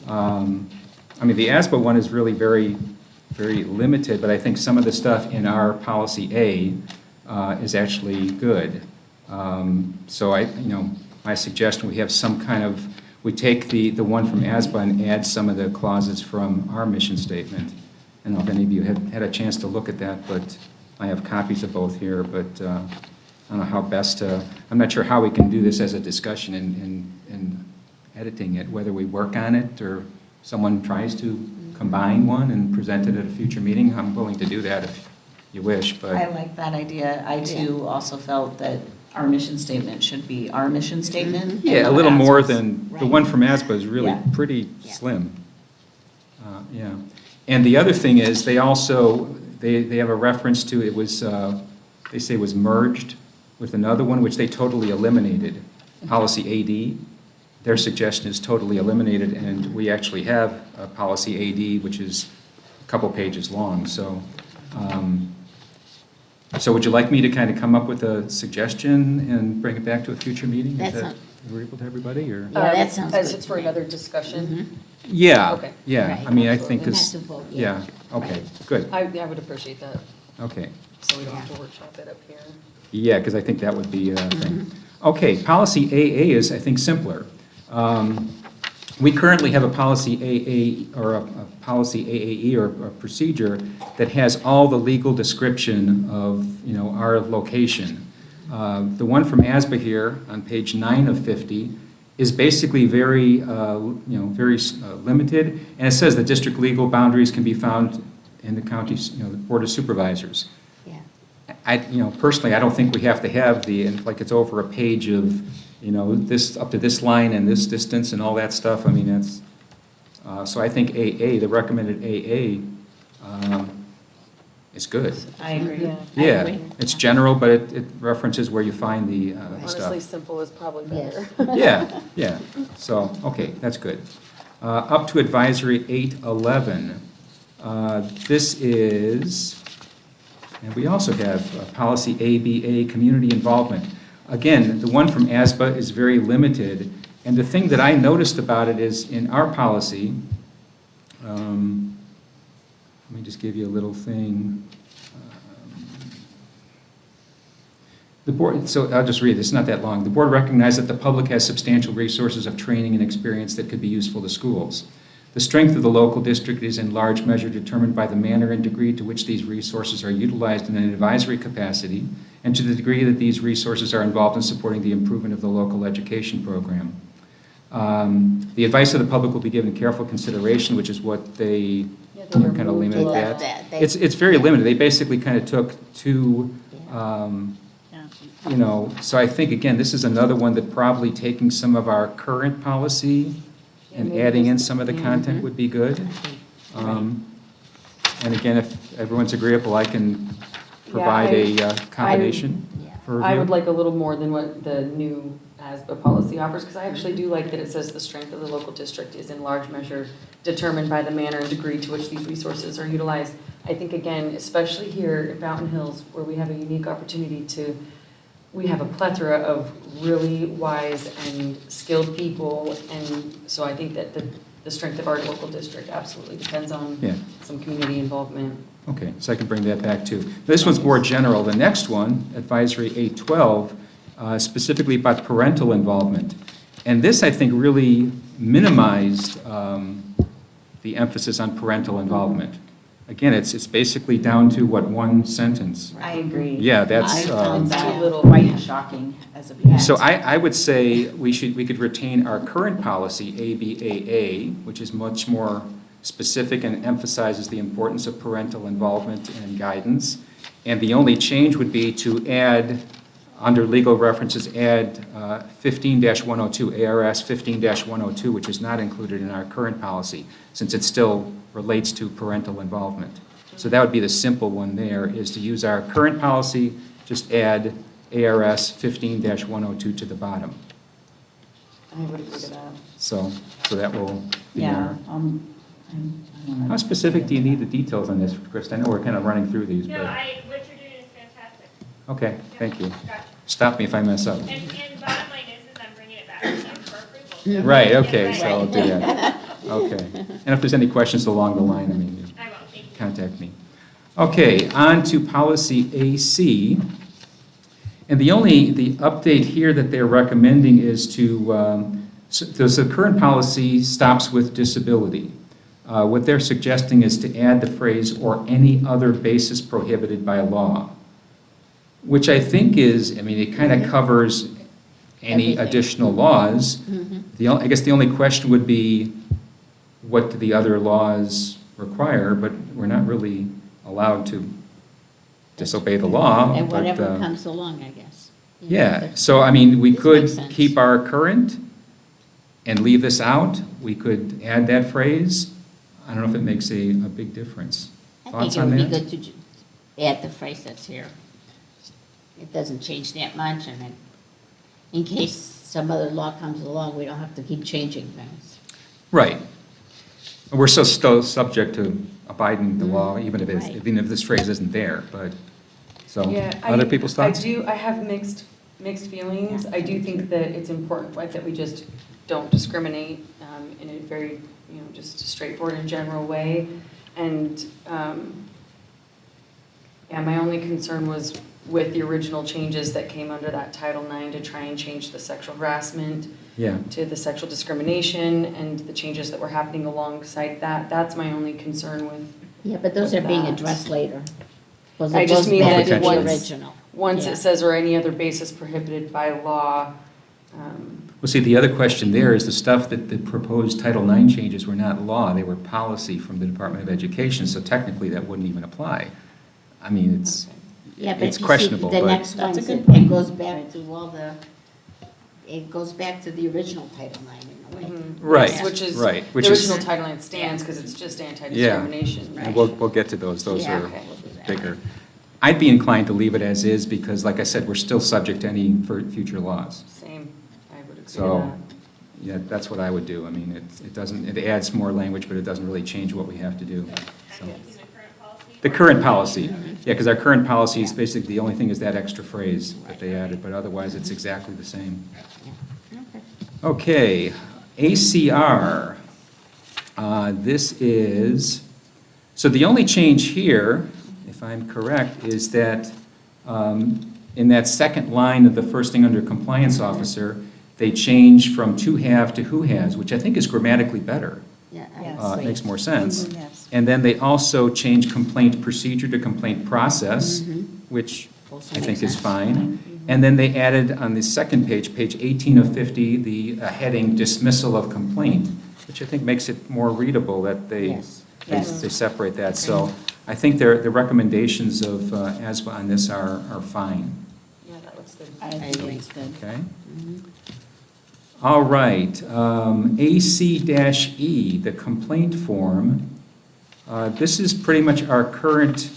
The ASBA one is really very, very limited, but I think some of the stuff in our policy A is actually good. So my suggestion, we have some kind of, we take the one from ASBA and add some of the clauses from our mission statement. I don't know if any of you had a chance to look at that, but I have copies of both here, but I don't know how best to, I'm not sure how we can do this as a discussion in editing it, whether we work on it or someone tries to combine one and present it at a future meeting. I'm willing to do that if you wish, but. I like that idea. I too also felt that our mission statement should be our mission statement. Yeah, a little more than, the Right. one from ASBA is really Yeah. pretty Yeah. slim. Yeah. And the other thing is, they also, they have a reference to, it was, they say was merged with another one, which they totally eliminated, policy AD. Their suggestion is totally eliminated, and we actually have a policy AD, which is a couple pages long, so. So would you like me to kind of come up with a suggestion and bring it back to a future meeting? Is That that sounds- agreeable to everybody, or? Yeah, that sounds As good it's to for me. another discussion. Yeah, Okay. yeah, Right. I mean, I think Not this, to vote, yeah, okay, good, I would appreciate that, okay. so we don't have to workshop it up here. Yeah, because I think that would be a thing. Okay, policy AA is, I think, simpler. We currently have a policy AA, or a policy AAE, or a procedure that has all the legal description of, our location. The one from ASBA here on page 9 of 50 is basically very, very limited, and it says the district legal boundaries can be found in the county's, the Board of Supervisors. Yeah. Personally, I don't think we have to have like it's over a page of, this, up to this line and this distance and all that stuff. I mean, that's, so I think AA, the recommended AA, is good. I agree. Yeah. Yeah, agree. it's general, but it references where you find the Honestly, stuff. simple is probably better. Yes. Yeah, so, okay, that's good. Up to advisory 811. This is, and we also have policy ABA, community involvement. Again, the one from ASBA is very limited, and the thing that I noticed about it is in our policy, let me just give you a little thing. The board, so I'll just read this, it's not that long. The board recognized that the public has substantial resources of training and experience that could be useful to schools. The strength of the local district is in large measure determined by the manner and degree to which these resources are utilized in an advisory capacity, and to the degree that these resources are involved in supporting the improvement of the local education program. The advice of the public will be given careful consideration, which is what they kind of removed limited a lot. that. It's very limited. They basically kind of took two you know, so I think, again, this is another one that probably taking some of our current policy and maybe adding in just- some of the content would be good. And again, if everyone's agreeable, I can provide a combination Yeah. for I review. would like a little more than what the new ASBA policy offers, because I actually do like that it says the strength of the local district is in large measure determined by the manner and degree to which these resources are utilized. I think, again, especially here in Fountain Hills, where we have a unique opportunity we have a plethora of really wise and skilled people, and so I think that the strength of our local district absolutely depends on Yeah. some community involvement. Okay, so I can bring that back too. This one's more general. The next one, Advisory 812, specifically about parental involvement. And this, I think, really minimized the emphasis on parental involvement. Again, it's basically down to, what, one sentence? I agree. Yeah, that's, I found It's a that little- quite shocking as a parent. So I would say we could retain our current policy, ABAA, which is much more specific and emphasizes the importance of parental involvement and guidance. And the only change would be to add, under legal references, add 15-102, ARS 15-102, which is not included in our current policy, since it still relates to parental involvement. So that would be the simple one there, is to use our current policy, just add ARS 15-102 to the bottom. I would agree to that. So that will be Yeah, our... I don't know. How specific do you need the details on this, Chris? I know we're kind of running through these, No, but... what you're doing is fantastic. Okay, thank you. Gotcha. Stop me if I mess up. And bottom line is I'm bringing it back to you for approval. Right, Yeah, okay, right. so I'll do that. Okay. And if there's any questions along the line, I mean, you I will, thank you. contact me. Okay, on to policy AC. And the update here that they're recommending is to, so the current policy stops with disability. What they're suggesting is to add the phrase, "or any other basis prohibited by law," which I think is, I mean, it kind of covers any Everything. additional laws. I guess the only question would be, what do the other laws require? But we're not really allowed to disobey the law. And but, whatever comes along, I guess. Yeah, so I mean, we This could makes sense. keep our current and leave this out. We could add that phrase. I don't know if it makes a big difference. I Thoughts think it on would be that? good to add the phrase that's here. It doesn't change that much, and then in case some other law comes along, we don't have to keep changing things. Right. And we're still subject to abiding the law, even Right. even if this phrase isn't there, but, so, Yeah, other people's thoughts? I have mixed feelings. I do think that it's important, like, that we just don't discriminate in a very, just straightforward and general way. And, yeah, my only concern was with the original changes that came under that Title IX to try and change the sexual harassment Yeah. to the sexual discrimination and the changes that were happening alongside that. That's my only concern with. Yeah, but those are being that. addressed later. Because I it just goes mean back that to the once- original. Once Yeah. it says, or any other basis prohibited by law. Well, see, the other question there is the stuff that the proposed Title IX changes were not law, they were policy from the Department of Education, so technically that wouldn't even apply. I mean, it's Yeah, but you see, questionable, the but... next one, That's a good it point. goes back to it goes back to the original Title IX in a way. Right, Mm-hmm. Which is, right, the which is- original Title IX stands because it's just anti-discrimination. And we'll get to those Yeah, are okay, we'll do that. bigger. I'd be inclined to leave it as is, because like I said, we're still subject to any future laws. Same, I would agree with So, that. yeah, that's what I would do. I mean, it adds more language, but it doesn't really change what we have to do. So. I'm using the current policy. The current policy, yeah, because our current policy is basically, the only thing is that extra phrase that they added, but otherwise it's exactly the same. Okay, ACR. This is, so the only change here, if I'm correct, is that in that second line of the first thing under compliance officer, they change from to have to who has, which I think is grammatically better. Yeah, Yes. I It makes more sense. Mhm, yes. And then they also change complaint procedure to complaint process, which Also I think makes is sense. fine. And then they added on the second page, page 18 of 50, the heading dismissal of complaint, which I think makes it more readable that they Yes. Yes. they separate that. So I think the recommendations of ASBA on this are fine. Yeah, that looks good. I think it's good. Okay. All right, AC-E, the complaint form. This is pretty much our current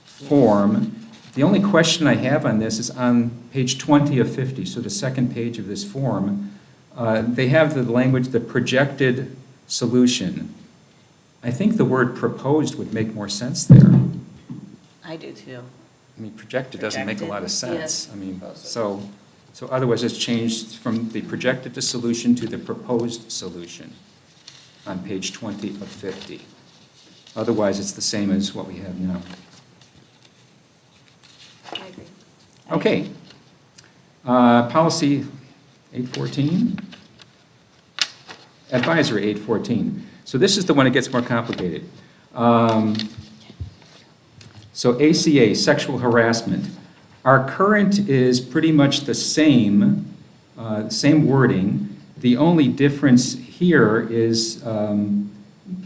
form. The only question I have on this is on page 20 of 50, so the second page of this form. They have the language, the projected solution. I think the word proposed would make more sense there. I do too. I mean, projected doesn't make a lot of sense. Yes. I mean, so otherwise it's changed from the projected to solution to the proposed solution on page 20 of 50. Otherwise, it's the same as what we have now. I agree. Okay. Policy 814. Advisory 814. So this is the one that gets more complicated. So ACA, sexual harassment. Our current is pretty much the same wording. The only difference here is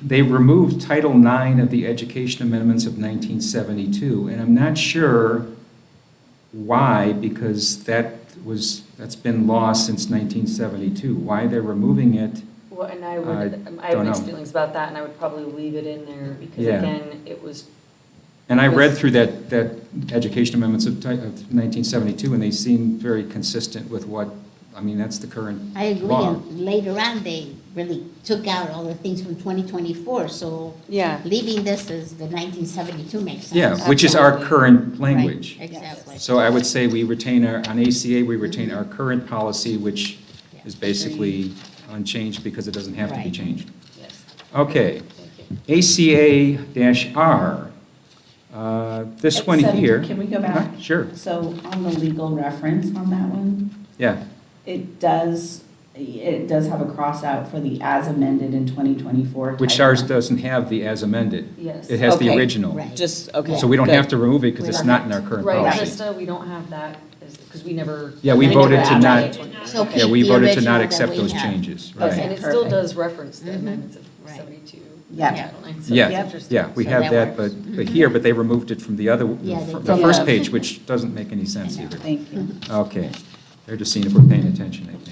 they removed Title IX of the Education Amendments of 1972, and I'm not sure why, because that's been law since 1972. Why they're removing it, Well, and I don't have mixed know. feelings about that, and I would probably leave it in there, because Yeah. again, it was, and I read through that Education Amendments of 1972, and they seem very consistent with what, I mean, that's the current I agree, law. and later on, they really took out all the things from 2024, so Yeah. leaving this as the 1972 makes sense. Yeah, which is our Absolutely. current language. Right, exactly. So I would say we retain on ACA, we retain our current policy, which Yeah. is basically unchanged because it doesn't have to be Right. changed. yes, Okay, thank you. ACA-R, this one Except, here. can we go back? Sure, So on the legal reference on that one, yeah, it does have a cross out for the as amended in 2024. which title. ours doesn't have the as amended. Yes. It has the Okay. original. Right. Just, okay. So we don't good. have to remove it because We it's don't not have in our current Right, policy. Krista, we don't have that, because we never. Yeah, we never voted to added not- it. So Yeah, we keep the voted to original not that accept we those have. changes, Okay. right? And it still Perfect. does reference the Mhm. amendments of Right. 72. Yeah. Title IX, so Yeah, it's interesting. yeah, we So have that that, works. but here, but they removed it from the other, Yeah, they the did. first Yeah. page, which doesn't make any sense I know. either. Thank you. Okay, they're just seeing if we're paying attention, I think.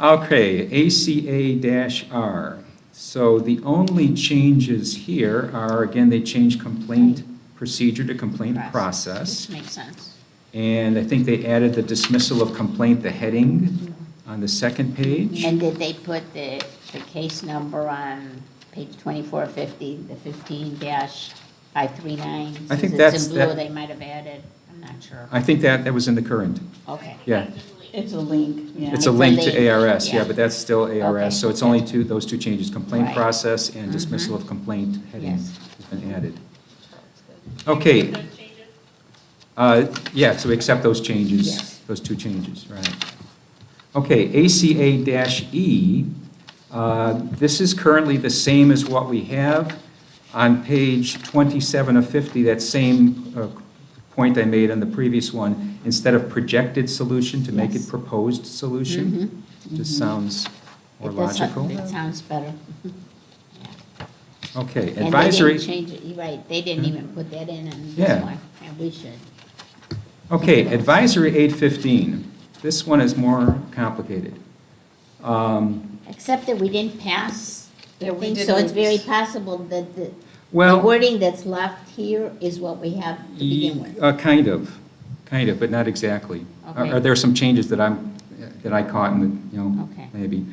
Okay, ACA-R. So the only changes here are, again, they changed complaint procedure to complaint process. Which makes sense. And I think they added the dismissal of complaint, the heading, on the second page. And did they put the case number on page 2450, the 15-539? I think Since that's- it's in that- blue, they might have added, I'm not sure. I think that was in the current, Okay. yeah. It's a link, yeah. It's a a link to link, ARS, yeah, yeah. but that's still Okay, ARS, so it's okay. only those two changes, complaint Right. process and dismissal Mhm. of complaint heading Yes. has been added. Those Okay, changes? yeah, so we accept those changes, Yes. those two changes, right. Okay, ACA-E, this is currently the same as what we have on page 27 of 50, that same point I made on the previous one, instead of projected solution, to make it Yes. proposed solution. Just sounds more It does logical. It sounds better. Okay, And advisory. they didn't change it, you're right, they didn't even put that in Yeah. this one, and we should. Okay, advisory 815. This one is more complicated. Except that we didn't pass Yeah, the we thing, so it's didn't. very possible that the Well, wording that's left here is what we have to begin with. kind of, but not exactly. Okay. Are there some changes that I caught in the, Okay. maybe?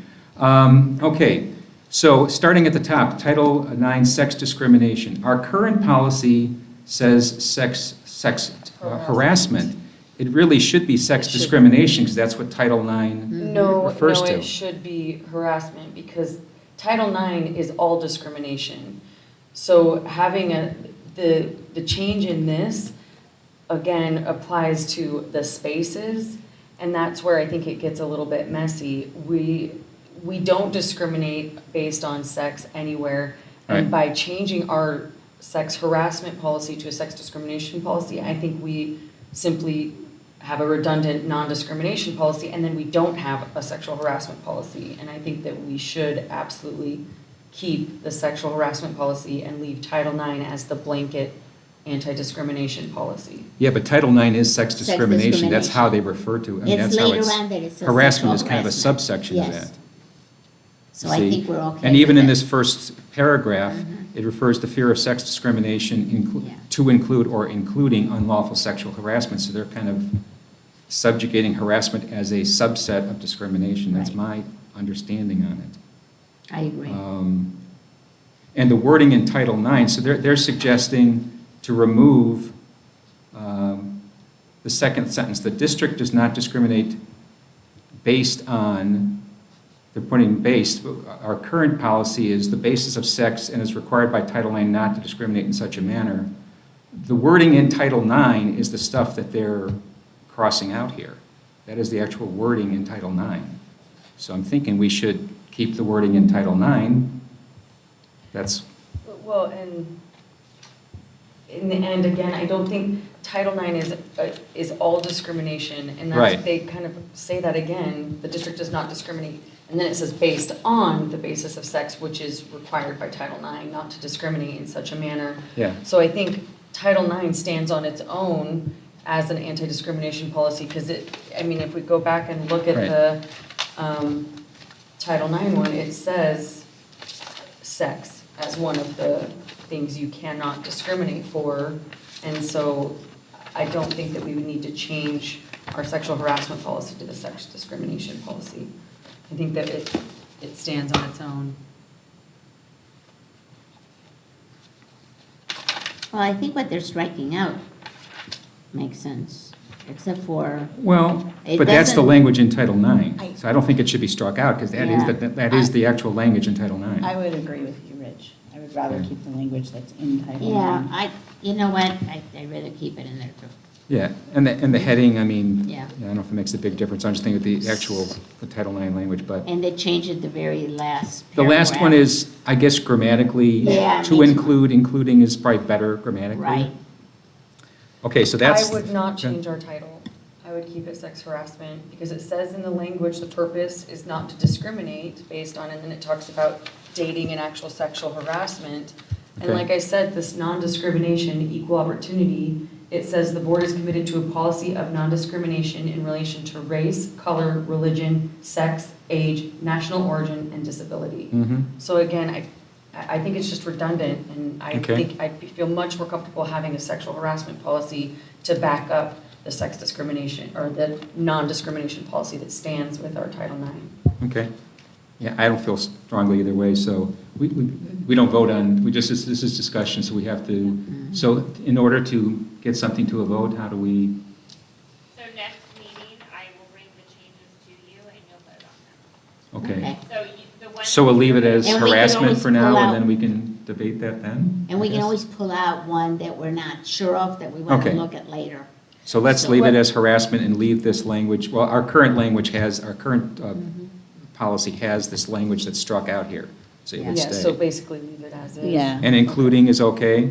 Okay, so starting at the top, Title IX, sex discrimination. Our current policy says sex harassment. It really should be sex It should. discrimination, because that's what Title IX No, refers no, to. it should be harassment, because Title IX is all discrimination. So having the change in this, again, applies to the spaces, and that's where I think it gets a little bit messy. We don't discriminate based on sex anywhere, and by changing our sex harassment policy to a sex discrimination policy, I think we simply have a redundant non-discrimination policy, and then we don't have a sexual harassment policy. And I think that we should absolutely keep the sexual harassment policy and leave Title IX as the blanket anti-discrimination policy. Yeah, but Title IX is sex discrimination. That's discrimination. how they refer to it. I mean, It's that's how later on that it says harassment is sexual kind of a harassment. subsection of Yes. that. So You I see? think we're okay And even with in it. this first paragraph, it refers to fear of sex discrimination Yeah. to include or including unlawful sexual harassment. So they're kind of subjugating harassment as a subset of discrimination. That's Right. my understanding on it. I agree. And the wording in Title IX, so they're suggesting to remove the second sentence. The district does not discriminate based on, they're putting based, our current policy is the basis of sex and is required by Title IX not to discriminate in such a manner. The wording in Title IX is the stuff that they're crossing out here. That is the actual wording in Title IX. So I'm thinking we should keep the wording in Title IX. That's, Well, and in the end, again, I don't think Title IX is all discrimination, and that's, Right. they kind of say that again, the district does not discriminate. And then it says based on the basis of sex, which is required by Title IX, not to discriminate in such a manner. yeah. So I think Title IX stands on its own as an anti-discrimination policy, because it, I mean, if we go back and look at Right. the Title IX one, it says sex as one of the things you cannot discriminate for. And so I don't think that we would need to change our sexual harassment policy to the sex discrimination policy. I think that it stands on its own. Well, I think what they're striking out makes sense, except for, Well, It but that's the doesn't- language in Title IX. So I don't think it should be struck out, because that is, Yeah. that is the actual language in Title IX. I would agree with you, Rich. I would rather Yeah. keep the language that's in Title yeah, IX. you know what, I'd rather keep it in there too. Yeah, and the heading, I mean, Yeah. I don't know if it makes a big difference. I'm just thinking of the actual, the Title IX language, but. And they changed it the very last The last one paragraph. is, I guess grammatically, Yeah, to me too. include, including is probably better grammatically. Right. Okay, so that's. I would not Okay. change our title. I would keep it sex harassment, because it says in the language, the purpose is not to discriminate based on, and then it talks about dating and actual sexual harassment. And Okay. like I said, this non-discrimination, equal opportunity, it says the board is committed to a policy of non-discrimination in relation to race, color, religion, sex, age, national origin, and disability. Mhm. So again, I think it's just redundant, and I Okay. think I feel much more comfortable having a sexual harassment policy to back up the sex discrimination, or the non-discrimination policy that stands with our Title IX. Okay. Yeah, I don't feel strongly either way, so we don't vote on, we just, this is discussion, so we have to, so in order to get something to a vote, how do we, So next meeting, I will bring the changes to you and you'll vote on them. okay. So the one. So we'll leave it as And we can harassment always for now, pull and out- then we can debate that then? And we I can guess? always pull out one that we're not sure of, that we want to Okay. look at later. So let's So leave it what- as harassment and leave this language, well, our current language has, our current policy has this language that's struck out here, so it would Yeah, so stay. basically leave it as is. Yeah. And including is okay?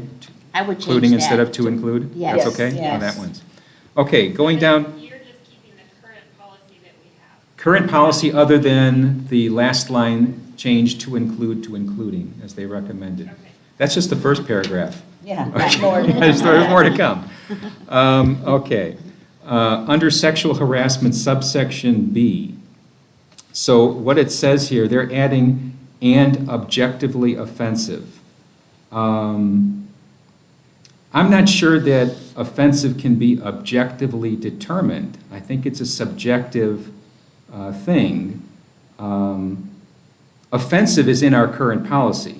I would change Including instead that of to include? Yes. That's okay? Yes. On that one. Okay, going down, You're just keeping the current policy that we have. current policy other than the last line change to including, as they recommended. Okay. That's just the first paragraph. Yeah. Okay. More. There's more to come. Okay. Under sexual harassment subsection B, so what it says here, they're adding "and objectively offensive." I'm not sure that offensive can be objectively determined. I think it's a subjective thing. Offensive is in our current policy.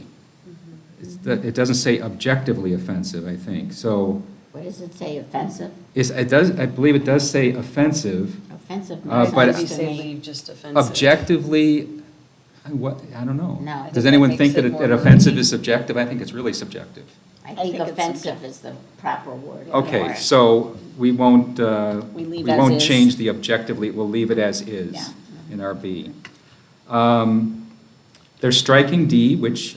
It doesn't say objectively offensive, I think. So What does it say, offensive? it does, I believe it does say offensive. Offensive but- makes Maybe sense to say me. leave just offensive. Objectively, what, I don't know. No. I Does think anyone that think makes that it more that offensive murky. is subjective? I think it's really subjective. I think think it's offensive is the proper word. Okay, so we won't, We leave we as won't is. change the objectively, we'll leave it as is Yeah. in our B. They're striking D, which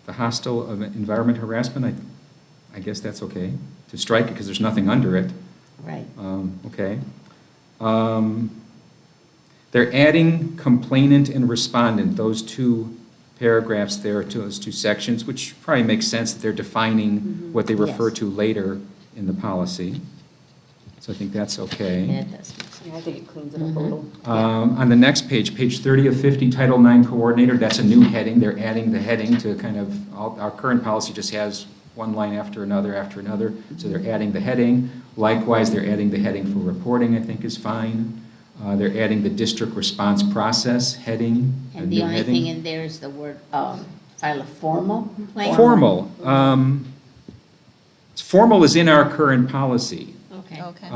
the hostile environment harassment, I guess that's okay, to strike it because there's nothing under it. Right. Okay. They're adding complainant and respondent, those two paragraphs there to those two sections, which probably makes sense that they're defining what they refer Yes. to later in the policy. So I think that's okay. That does make sense. Yeah, I think it cleans it up a little. On the next page, page 30 of 50, Title IX Coordinator, that's a new heading. They're adding the heading to kind of, our current policy just has one line after another, so they're adding the heading. Likewise, they're adding the heading for reporting, I think is fine. They're adding the district response process heading. a And the new only heading. thing in there is the word, file a formal complaint? Formal. Formal is in our current policy. Okay. Okay.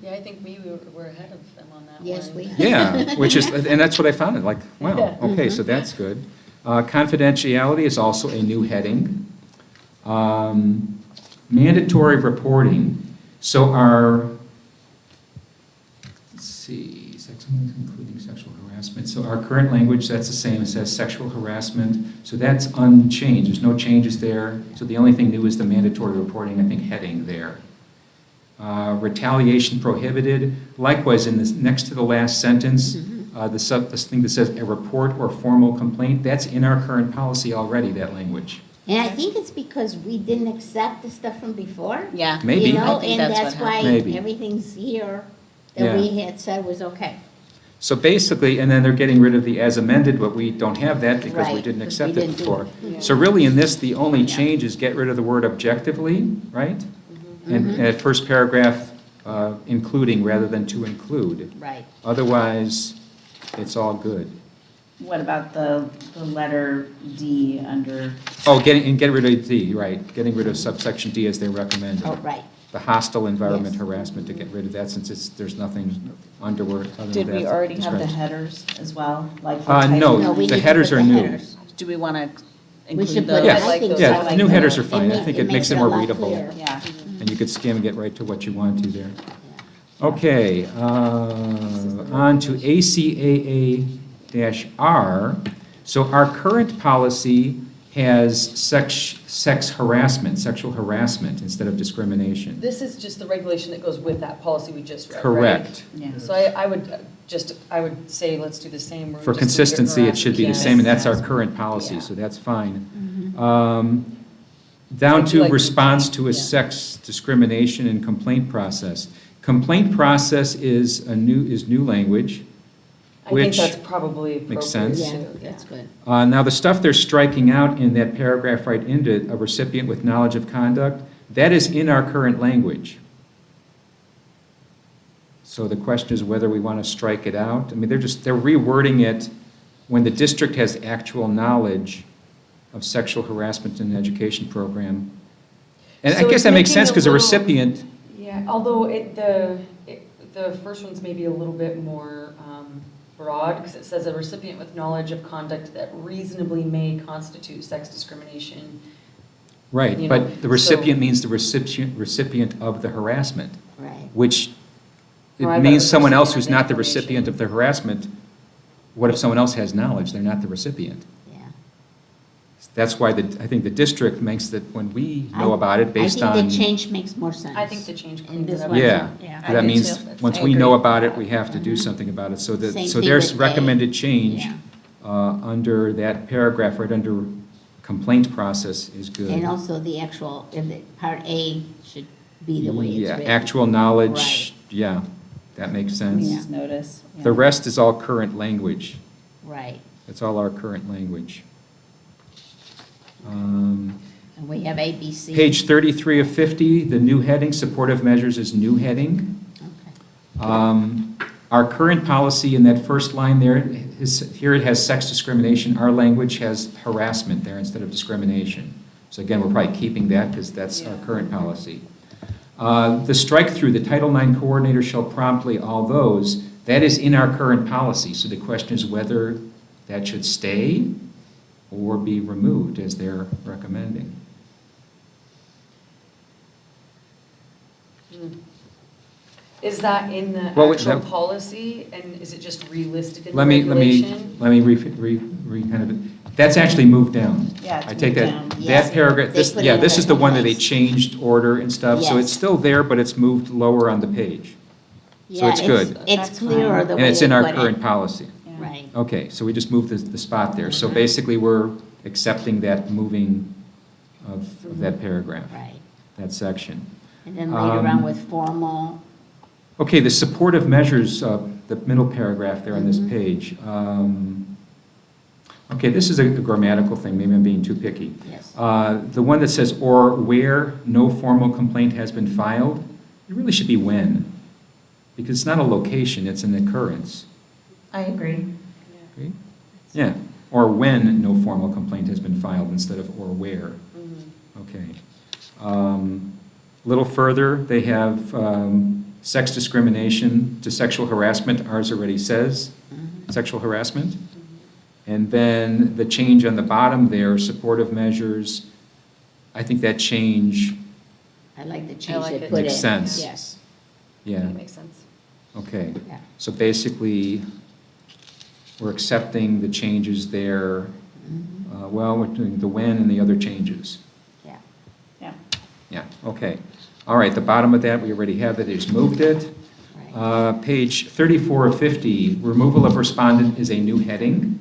Yeah, I think we were ahead of them on that one. Yes, we. Yeah, which is, and that's what I found, like, wow, okay, so that's good. Confidentiality is also a new heading. Mandatory reporting, so our, let's see, including sexual harassment, so our current language, that's the same, it says sexual harassment, so that's unchanged, there's no changes there, so the only thing new is the mandatory reporting, I think, heading there. Retaliation prohibited, likewise, in this, next to the last sentence, this thing that says a report or formal complaint, that's in our current policy already, that language. And I think it's because we didn't accept the stuff from before. Yeah. Maybe. You know, I think and that's that's what why Maybe. everything's here that we Yeah. had said was okay. So basically, and then they're getting rid of the as amended, but we don't have that because we Right, didn't because accept we it didn't do before. it. So really, in this, the only Yeah. change is get rid of the word objectively, right? And at first paragraph, including rather than to include. Right. Otherwise, it's all good. What about the letter D under, Oh, get rid of D, right, getting rid of subsection D as they recommended. Oh, right. The hostile environment Yes. harassment, to get rid of that since there's nothing underword other than did we that already have the describes. headers as well? Like the title? No, No, we the need to headers put are the new. headers. Do we want to We should include put, those? Yes. I think so. Yeah, the new headers are It fine. I ma- think it makes it it a more lot readable. clearer. Yeah. And you could skim and get right to what you want to there. Okay, on to ACAA-R. So our current policy has sex harassment, sexual harassment instead of discrimination. This is just the regulation that goes with that policy we just read, right? Correct. Yeah. So I would say let's do the same. For consistency, it should be the same, and that's our current policy, Yeah. so that's fine. I Down do to like the- response to a yeah. sex discrimination and complaint process. Complaint process is new language, I think which that's probably appropriate. makes sense. Yeah, too, that's good. Now, the stuff they're striking out in that paragraph right into a recipient with knowledge of conduct, that is in our current language. So the question is whether we want to strike it out. I mean, they're rewording it when the district has actual knowledge of sexual harassment in an education program. And I So guess it's that makes making sense a because a little- recipient, Yeah, although the first one's maybe a little bit more broad, because it says a recipient with knowledge of conduct that reasonably may constitute sex discrimination. right, You know, but the recipient means the recipient of the harassment, Right. which Oh, I it thought it means was someone else recipient who's of not the information. recipient of the harassment. What if someone else has knowledge? They're not the recipient. Yeah. That's why I think the district makes that when we know I- about it based on. I think the change makes more sense. I think the change In cleans this it up. one. Yeah, Yeah. I that do means, too. once I we know agree. about it, we have to do Mhm. something about it. So Same so thing there's with A. recommended change Yeah. under that paragraph, right under complaint process is good. And also the actual, part A should be the way it's Yeah, written. actual knowledge, yeah, that makes sense. Means notice. yeah. The rest is all current language. Right. It's all our current language. And we have A, B, C. Page 33 of 50, the new heading, supportive measures is new heading. Okay. Our current policy in that first line there, here it has sex discrimination. Our language has harassment there instead of discrimination. So again, we're probably keeping that because that's our current policy. The strike-through, the Title IX coordinator shall promptly, all those, that is in our current policy. So the question is whether that should stay or be removed as they're recommending. Is that in the Well, actual that- policy, and is it just relisted in the Let me regulation? kind of, that's actually moved down. Yeah, it's I take moved that, down. Yes, that paragraph, they this, put it yeah, in this is the one that they place. changed order and stuff, so Yes. it's still there, but it's moved lower on the page. So Yeah, it's good. It's clearer the And way it's in they our put it. current policy. Yeah. Right. Okay, so we just moved the spot there. So basically, we're accepting that moving of that paragraph, Right. that section. And then later on with formal, Okay, the supportive measures, the middle paragraph there on this page. Okay, this is a grammatical thing, maybe I'm being too picky. yes. The one that says, or where no formal complaint has been filed, it really should be when, because it's not a location, it's an occurrence. I agree. Agree? Yeah, or when no formal complaint has been filed instead of or where. Okay. A little further, they have sex discrimination to sexual harassment, ours already says sexual harassment. And then the change on the bottom there, supportive measures, I think that change, I like the change like they it. put in. Makes sense. Yes, yeah, That makes sense. okay. yeah. So basically, we're accepting the changes there, well, we're doing the when and the other changes. Yeah. Yeah. Yeah, okay. All right, the bottom of that, we already have it, they just moved it. Right. Page 34 of 50, removal of respondent is a new heading.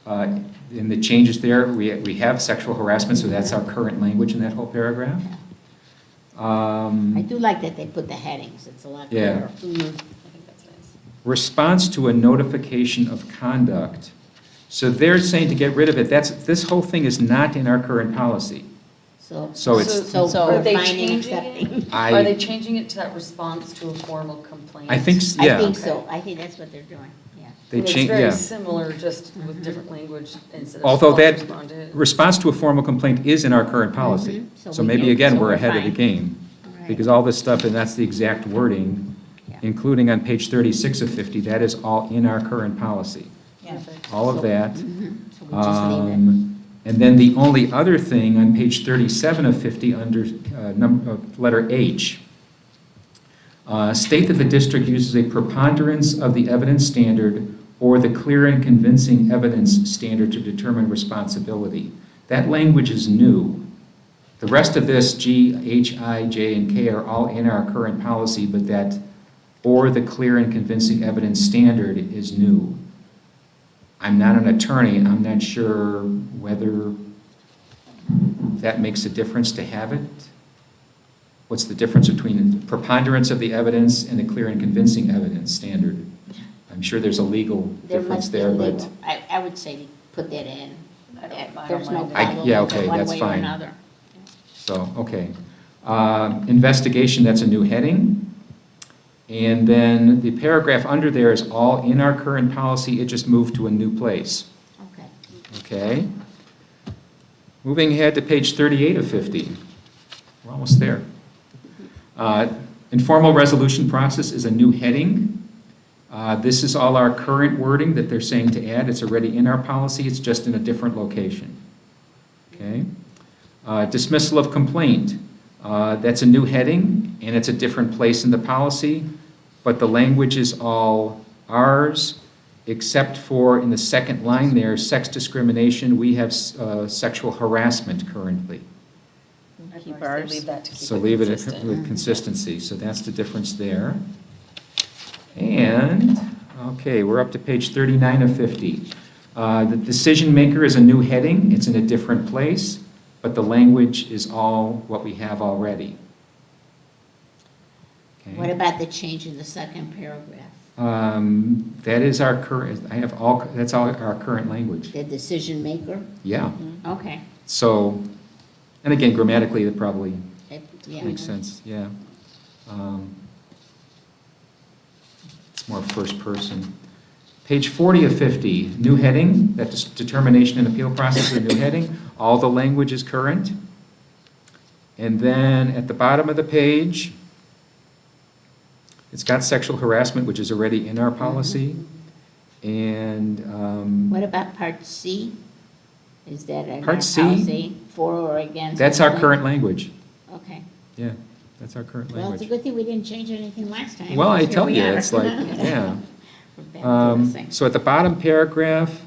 In the changes there, we have sexual harassment, so that's our current language in that whole paragraph. I do like that they put the headings, it's a lot Yeah. clearer. I think that's nice. Response to a notification of conduct. So they're saying to get rid of it, this whole thing is not in our current policy. So it's- So So we're are they finding, changing accepting. it? I- Are they changing it to that response to a formal complaint? I think, yeah. I think so, I think that's what they're doing, yeah. They And it's change, very yeah. similar, just with different language instead of. Although that responded. response to a formal complaint is in our current policy. Mhm. So we maybe knew- again, so we're ahead of the fine. game. Right. Because all this stuff, and that's the exact wording, Yeah. including on page 36 of 50, that is all in our current policy. Yeah. All of that. Mhm. So we just leave it. And then the only other thing on page 37 of 50 under letter H, state that the district uses a preponderance of the evidence standard or the clear and convincing evidence standard to determine responsibility. That language is new. The rest of this, G, H, I, J, and K, are all in our current policy, but that or the clear and convincing evidence standard is new. I'm not an attorney, I'm not sure whether that makes a difference to have it. What's the difference between the preponderance of the evidence and the clear and convincing evidence standard? I'm sure there's a legal There difference must be there, a but legal- I would say put that in. I don't There's no mind. problem. yeah, okay, one that's way or fine. another. so, okay. Investigation, that's a new heading. And then the paragraph under there is all in our current policy, it just moved to a new place. Okay. Okay. Moving ahead to page 38 of 50. We're almost there. Informal resolution process is a new heading. This is all our current wording that they're saying to add. It's already in our policy, it's just in a different location. Okay. Dismissal of complaint. That's a new heading, and it's a different place in the policy, but the language is all ours, except for in the second line there, sex discrimination, we have sexual harassment currently. I'd like to say ours. leave that to keep So it leave it consistent. with consistency, so that's the difference there. And, okay, we're up to page 39 of 50. The decision maker is a new heading, it's in a different place, but the language is all what we have already. Okay. What about the change in the second paragraph? That is our current, that's all our current language. The decision maker? Yeah, Okay. so, and again, grammatically, it probably Yeah. makes sense, yeah. It's more first person. Page 40 of 50, new heading, that determination and appeal process is a new heading. All the language is current. And then at the bottom of the page, it's got sexual harassment, which is already in our policy. And What about part C? Is that in our Part C? policy, for or against? that's our something? current language. Okay. Yeah, that's our current Well, it's a language. good thing we didn't change anything last time. Well, I because here tell we you, are. it's like, yeah. We're back to this thing. So at the bottom paragraph,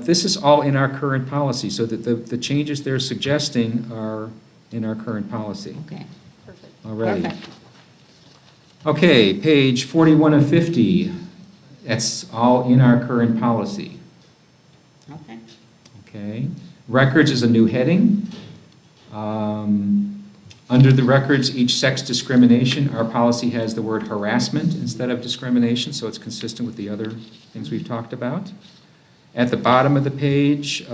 this is all in our current policy, so that the changes they're suggesting are in our current policy Okay. Perfect. already. Perfect. Okay, page 41 of 50. That's all in our current policy. Okay. Okay. Records is a new heading. Under the records, each sex discrimination, our policy has the word harassment instead of discrimination, so it's consistent with the other things we've talked about. At the bottom of the page,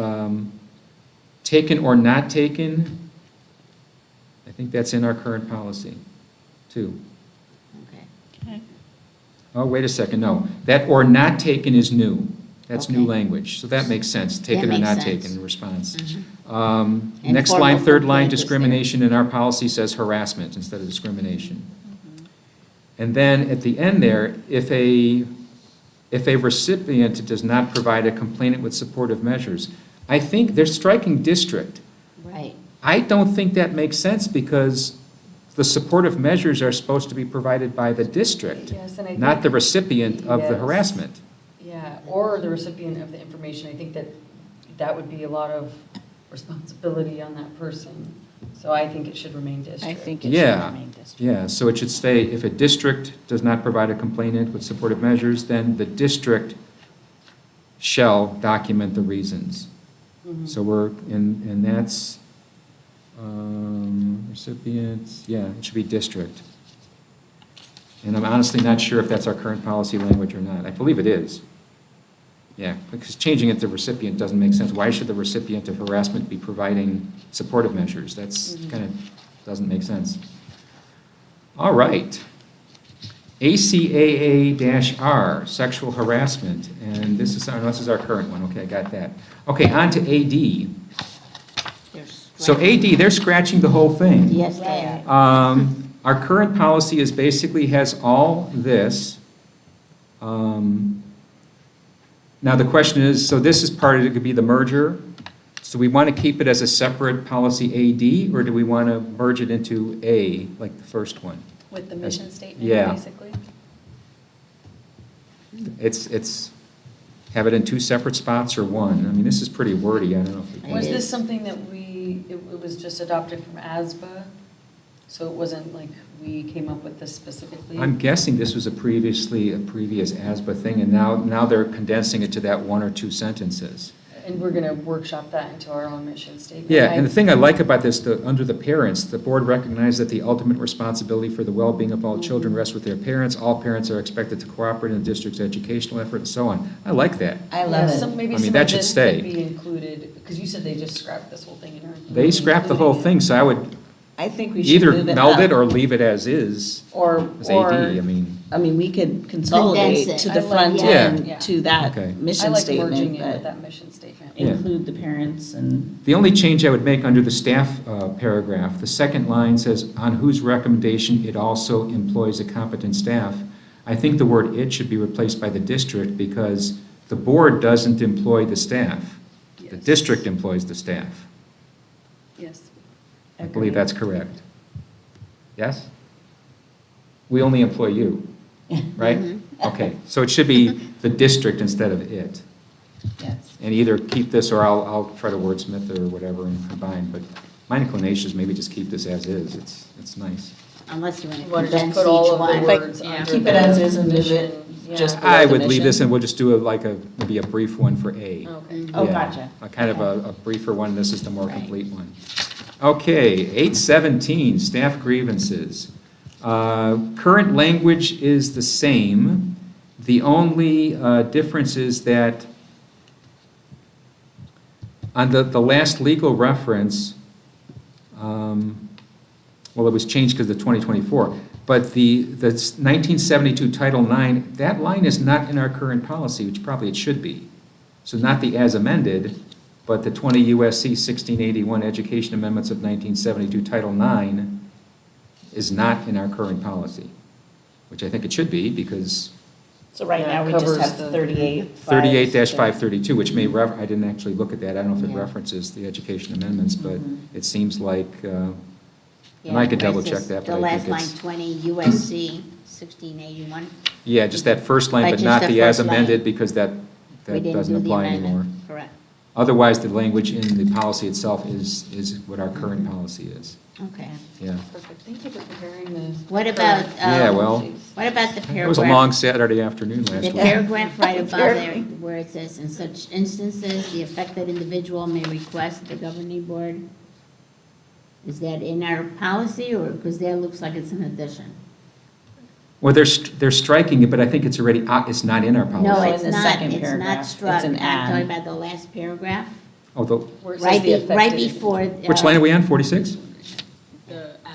taken or not taken, I think that's in our current policy, too. Okay. Oh, wait a second, no. That or not taken is new. That's new Okay. language, so that makes sense, taken or makes not sense. taken in response. And Next formal line, third line, complaint is there. discrimination in our policy says harassment instead of discrimination. And then at the end there, if a recipient does not provide a complainant with supportive measures, I think they're striking district. Right. I don't think that makes sense because the supportive measures are supposed to be provided by the district, Yes, and I not think- the recipient of the Yes. harassment. Yeah, or the recipient of the information. I think that would be a lot of responsibility on that person. So I think it should remain district. I think it should Yeah, remain district. yeah, so it should stay, if a district does not provide a complainant with supportive measures, then the district shall document the reasons. Mhm. So and that's, recipients, yeah, it should be district. And I'm honestly not sure if that's our current policy language or not. I believe it is. Yeah, because changing it to recipient doesn't make sense. Why should the recipient of harassment be providing supportive measures? That's kind of, doesn't make sense. All right. ACAA-R, sexual harassment, and this is our current one. Okay, I got that. Okay, on to AD. So AD, they're scratching the whole thing. Yes, they are. Our current policy is basically has all this. Now, the question is, so this is part of it, could be the merger. So we want to keep it as a separate policy AD, or do we want to merge it into A, like the first one? With the mission statement, Yeah. basically? It's, have it in two separate spots or one? I mean, this is pretty wordy, I don't know if we Was can. this something that it was just adopted from ASBA? So it wasn't like we came up with this specifically? I'm guessing this was a previous ASBA thing, and now they're condensing it to that one or two sentences. And we're going to workshop that into our own mission statement? Yeah, and the thing I like about this, under the parents, the board recognizes that the ultimate responsibility for the well-being of all children rests with their parents. All parents are expected to cooperate in the district's educational effort and so on. I like that. I love it. Maybe I mean, some that of should this stay. could be included, because you said they just scrapped this whole thing. They scrapped the whole thing, so I would I think we should either move it meld up. it or leave it as is, Or, as AD, I mean. we could consolidate Condense it. to the I like- front Yeah. end, Yeah. to that Okay. I mission like merging statement, it with but that mission statement. Yeah. include the parents and, The only change I would make under the staff paragraph, the second line says, on whose recommendation it also employs a competent staff. I think the word "it" should be replaced by the district because the board doesn't employ the staff. The Yes. district employs the staff. Yes. I believe that's correct. Yes? We only employ you, right? Okay, so it should be the district instead of it. yes. And either keep this, or I'll try to wordsmith it or whatever and combine, but my inclination is maybe just keep this as is, it's nice. Unless you want to You want to just condense put all each of one. the words Yeah. under Keep it as is and move it yeah. just- I the would leave this mission? and we'll just do maybe a brief one for A. Okay. Oh, Yeah, gotcha. A kind of a briefer one, this is the more complete one. Okay, 817, staff grievances. Current language is the same. The only difference is that on the last legal reference, well, it was changed because of 2024, but the 1972 Title IX, that line is not in our current policy, which probably it should be. So not the as amended, but the 20 U.S.C. 1681 Education Amendments of 1972 Title IX is not in our current policy, which I think it should be because So right Yeah, now, it we just covers have the- 38. 38-532, which may, I didn't actually look at that, I don't know if it Yeah. references the education amendments, but it seems like, Yeah, and I could where it double check says that, The but I last think line, it's, 20 USC 1681. yeah, just that first line, But but just not the the as first line. amended, because that We didn't doesn't do the apply amendment. anymore. Correct. Otherwise, the language in the policy itself is what our current policy is. Okay. Yeah. Perfect, thank you for preparing the. What about, Yeah, well, what about the paragraph? it was a long Saturday afternoon last The week. paragraph right above there, where it says, in such instances, the affected individual may request the governing board. Is that in our policy, or, because that looks like it's an addition? Well, they're striking it, but I think it's already, it's not in our policy. No, in it's the not, second it's paragraph. not struck. It's an I'm add. talking about the last paragraph. Oh, the, Where it says Right the right affected- before. which line are we on, 46?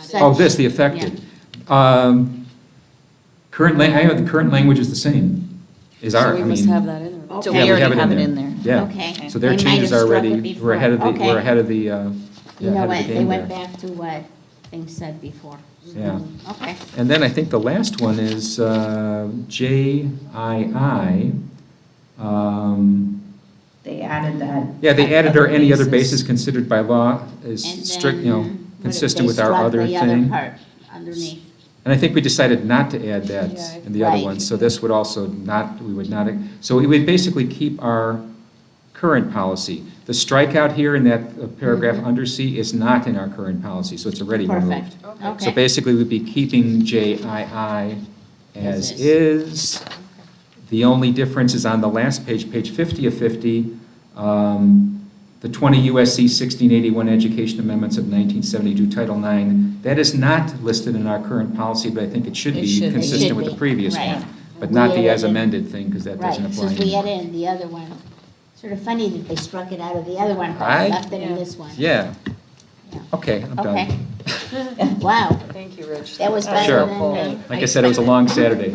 such- Oh, this, the affected. Current, I have the current language is the same, is our, I So we must mean. have that in there. Okay. We Yeah, already have have it it in there. Yeah. Okay. So their They might changes have are struck already, it we're before. ahead of the, Okay. we're ahead of the, You yeah, know ahead what, of the they game went there. back to what things said before. Yeah. Okay. And then I think the last one is JII. They added that. Yeah, they added or any other basis. basis considered by law And is strict, you know, then, what, consistent they with our struck other the other thing. part underneath. And I think we decided not to add Yeah, that in the other Right. ones, so this would also not, we would not, so we would basically keep our current policy. The strikeout here in that paragraph under C is not in our current policy, so it's already removed. Perfect. Okay. So Okay. basically, we'd be keeping JII as is. The only difference is on the last page, page 50 of 50, the 20 USC 1681 Education Amendments of 1972, Title IX, that is not listed in our current policy, but I think it should It be should be. It consistent should with the be, previous right. one, but not We the as added- amended thing, because that Right, doesn't apply since we anymore. added in the other one. Sort of funny that they struck it out of the other one, but Right? left it in Yeah. this one. Yeah. Yeah. Okay, I'm Okay. done. Wow, Thank you, Rich. that was That's better helpful. than. Like I said, it was a long Saturday.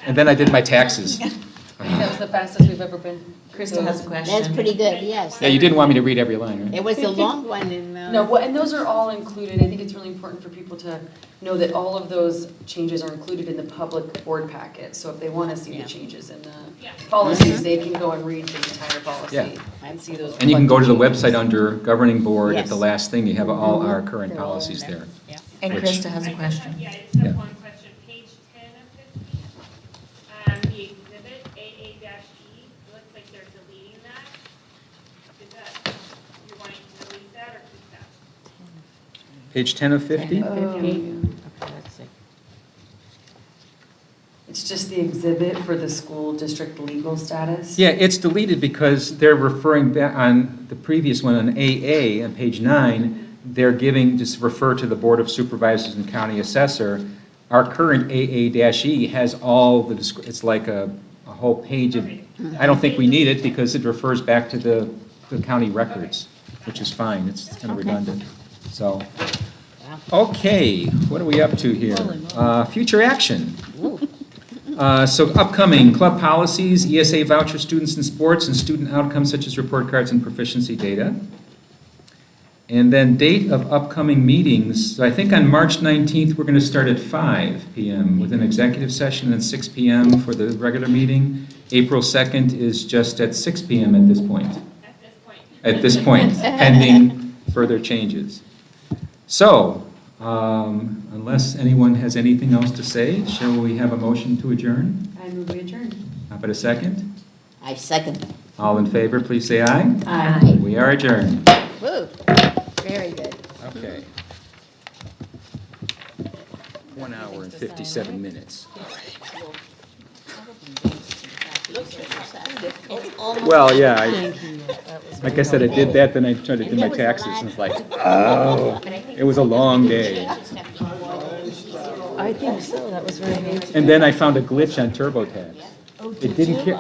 And then I did my taxes. I think that was the fastest we've ever been. Krista has a question. That's pretty good, yes. Yeah, you didn't want me to read every line, right? It was a long one and. No, well, and those are all included. I think it's really important for people to know that all of those changes are included in the public board packet. So if they want to see Yeah. the changes in the Yeah. policies, they can go and read the entire Yeah. policy and see those. And you can go to the reflected website under governing board at the Yes. last thing, you have all our current They're all in policies there. Yeah. And Which- Krista has a question. Yeah, I just have Yeah. one question. Page 10 of 15, the exhibit AA-E, it looks like they're deleting that. Is that, you're wanting to delete that or keep that? Page 10 of 50? Okay, let's see. It's just the exhibit for the school district legal status. Yeah, it's deleted because they're referring back on the previous one, on AA, on page 9, they're giving, just refer to the Board of Supervisors and County Assessor. Our current AA-E has all the, it's like a whole page of, I don't think we need it because it refers back to the county records, which is fine, it's kind of Okay. redundant. So, okay, what are we up to here? Future action. So upcoming, club policies, ESA voucher students in sports, and student outcomes such as report cards and proficiency data. And then date of upcoming meetings, so I think on March 19th, we're going to start at 5 PM with an executive session and 6 PM for the regular meeting. April 2nd is just at 6 PM at this point. At this point, pending further changes. So, unless anyone has anything else to say, shall we have a motion to adjourn? I move we adjourn. How about a second? I second. All in favor, please say aye. Aye. We are adjourned. Woo, very good. Okay. 1 hour and 57 minutes. It's almost. Well, yeah, like I said, I did that, then I tried to do my taxes, and it's like, oh, it was a long day. I think so. That was very. And then I found a glitch on TurboTax. It didn't care,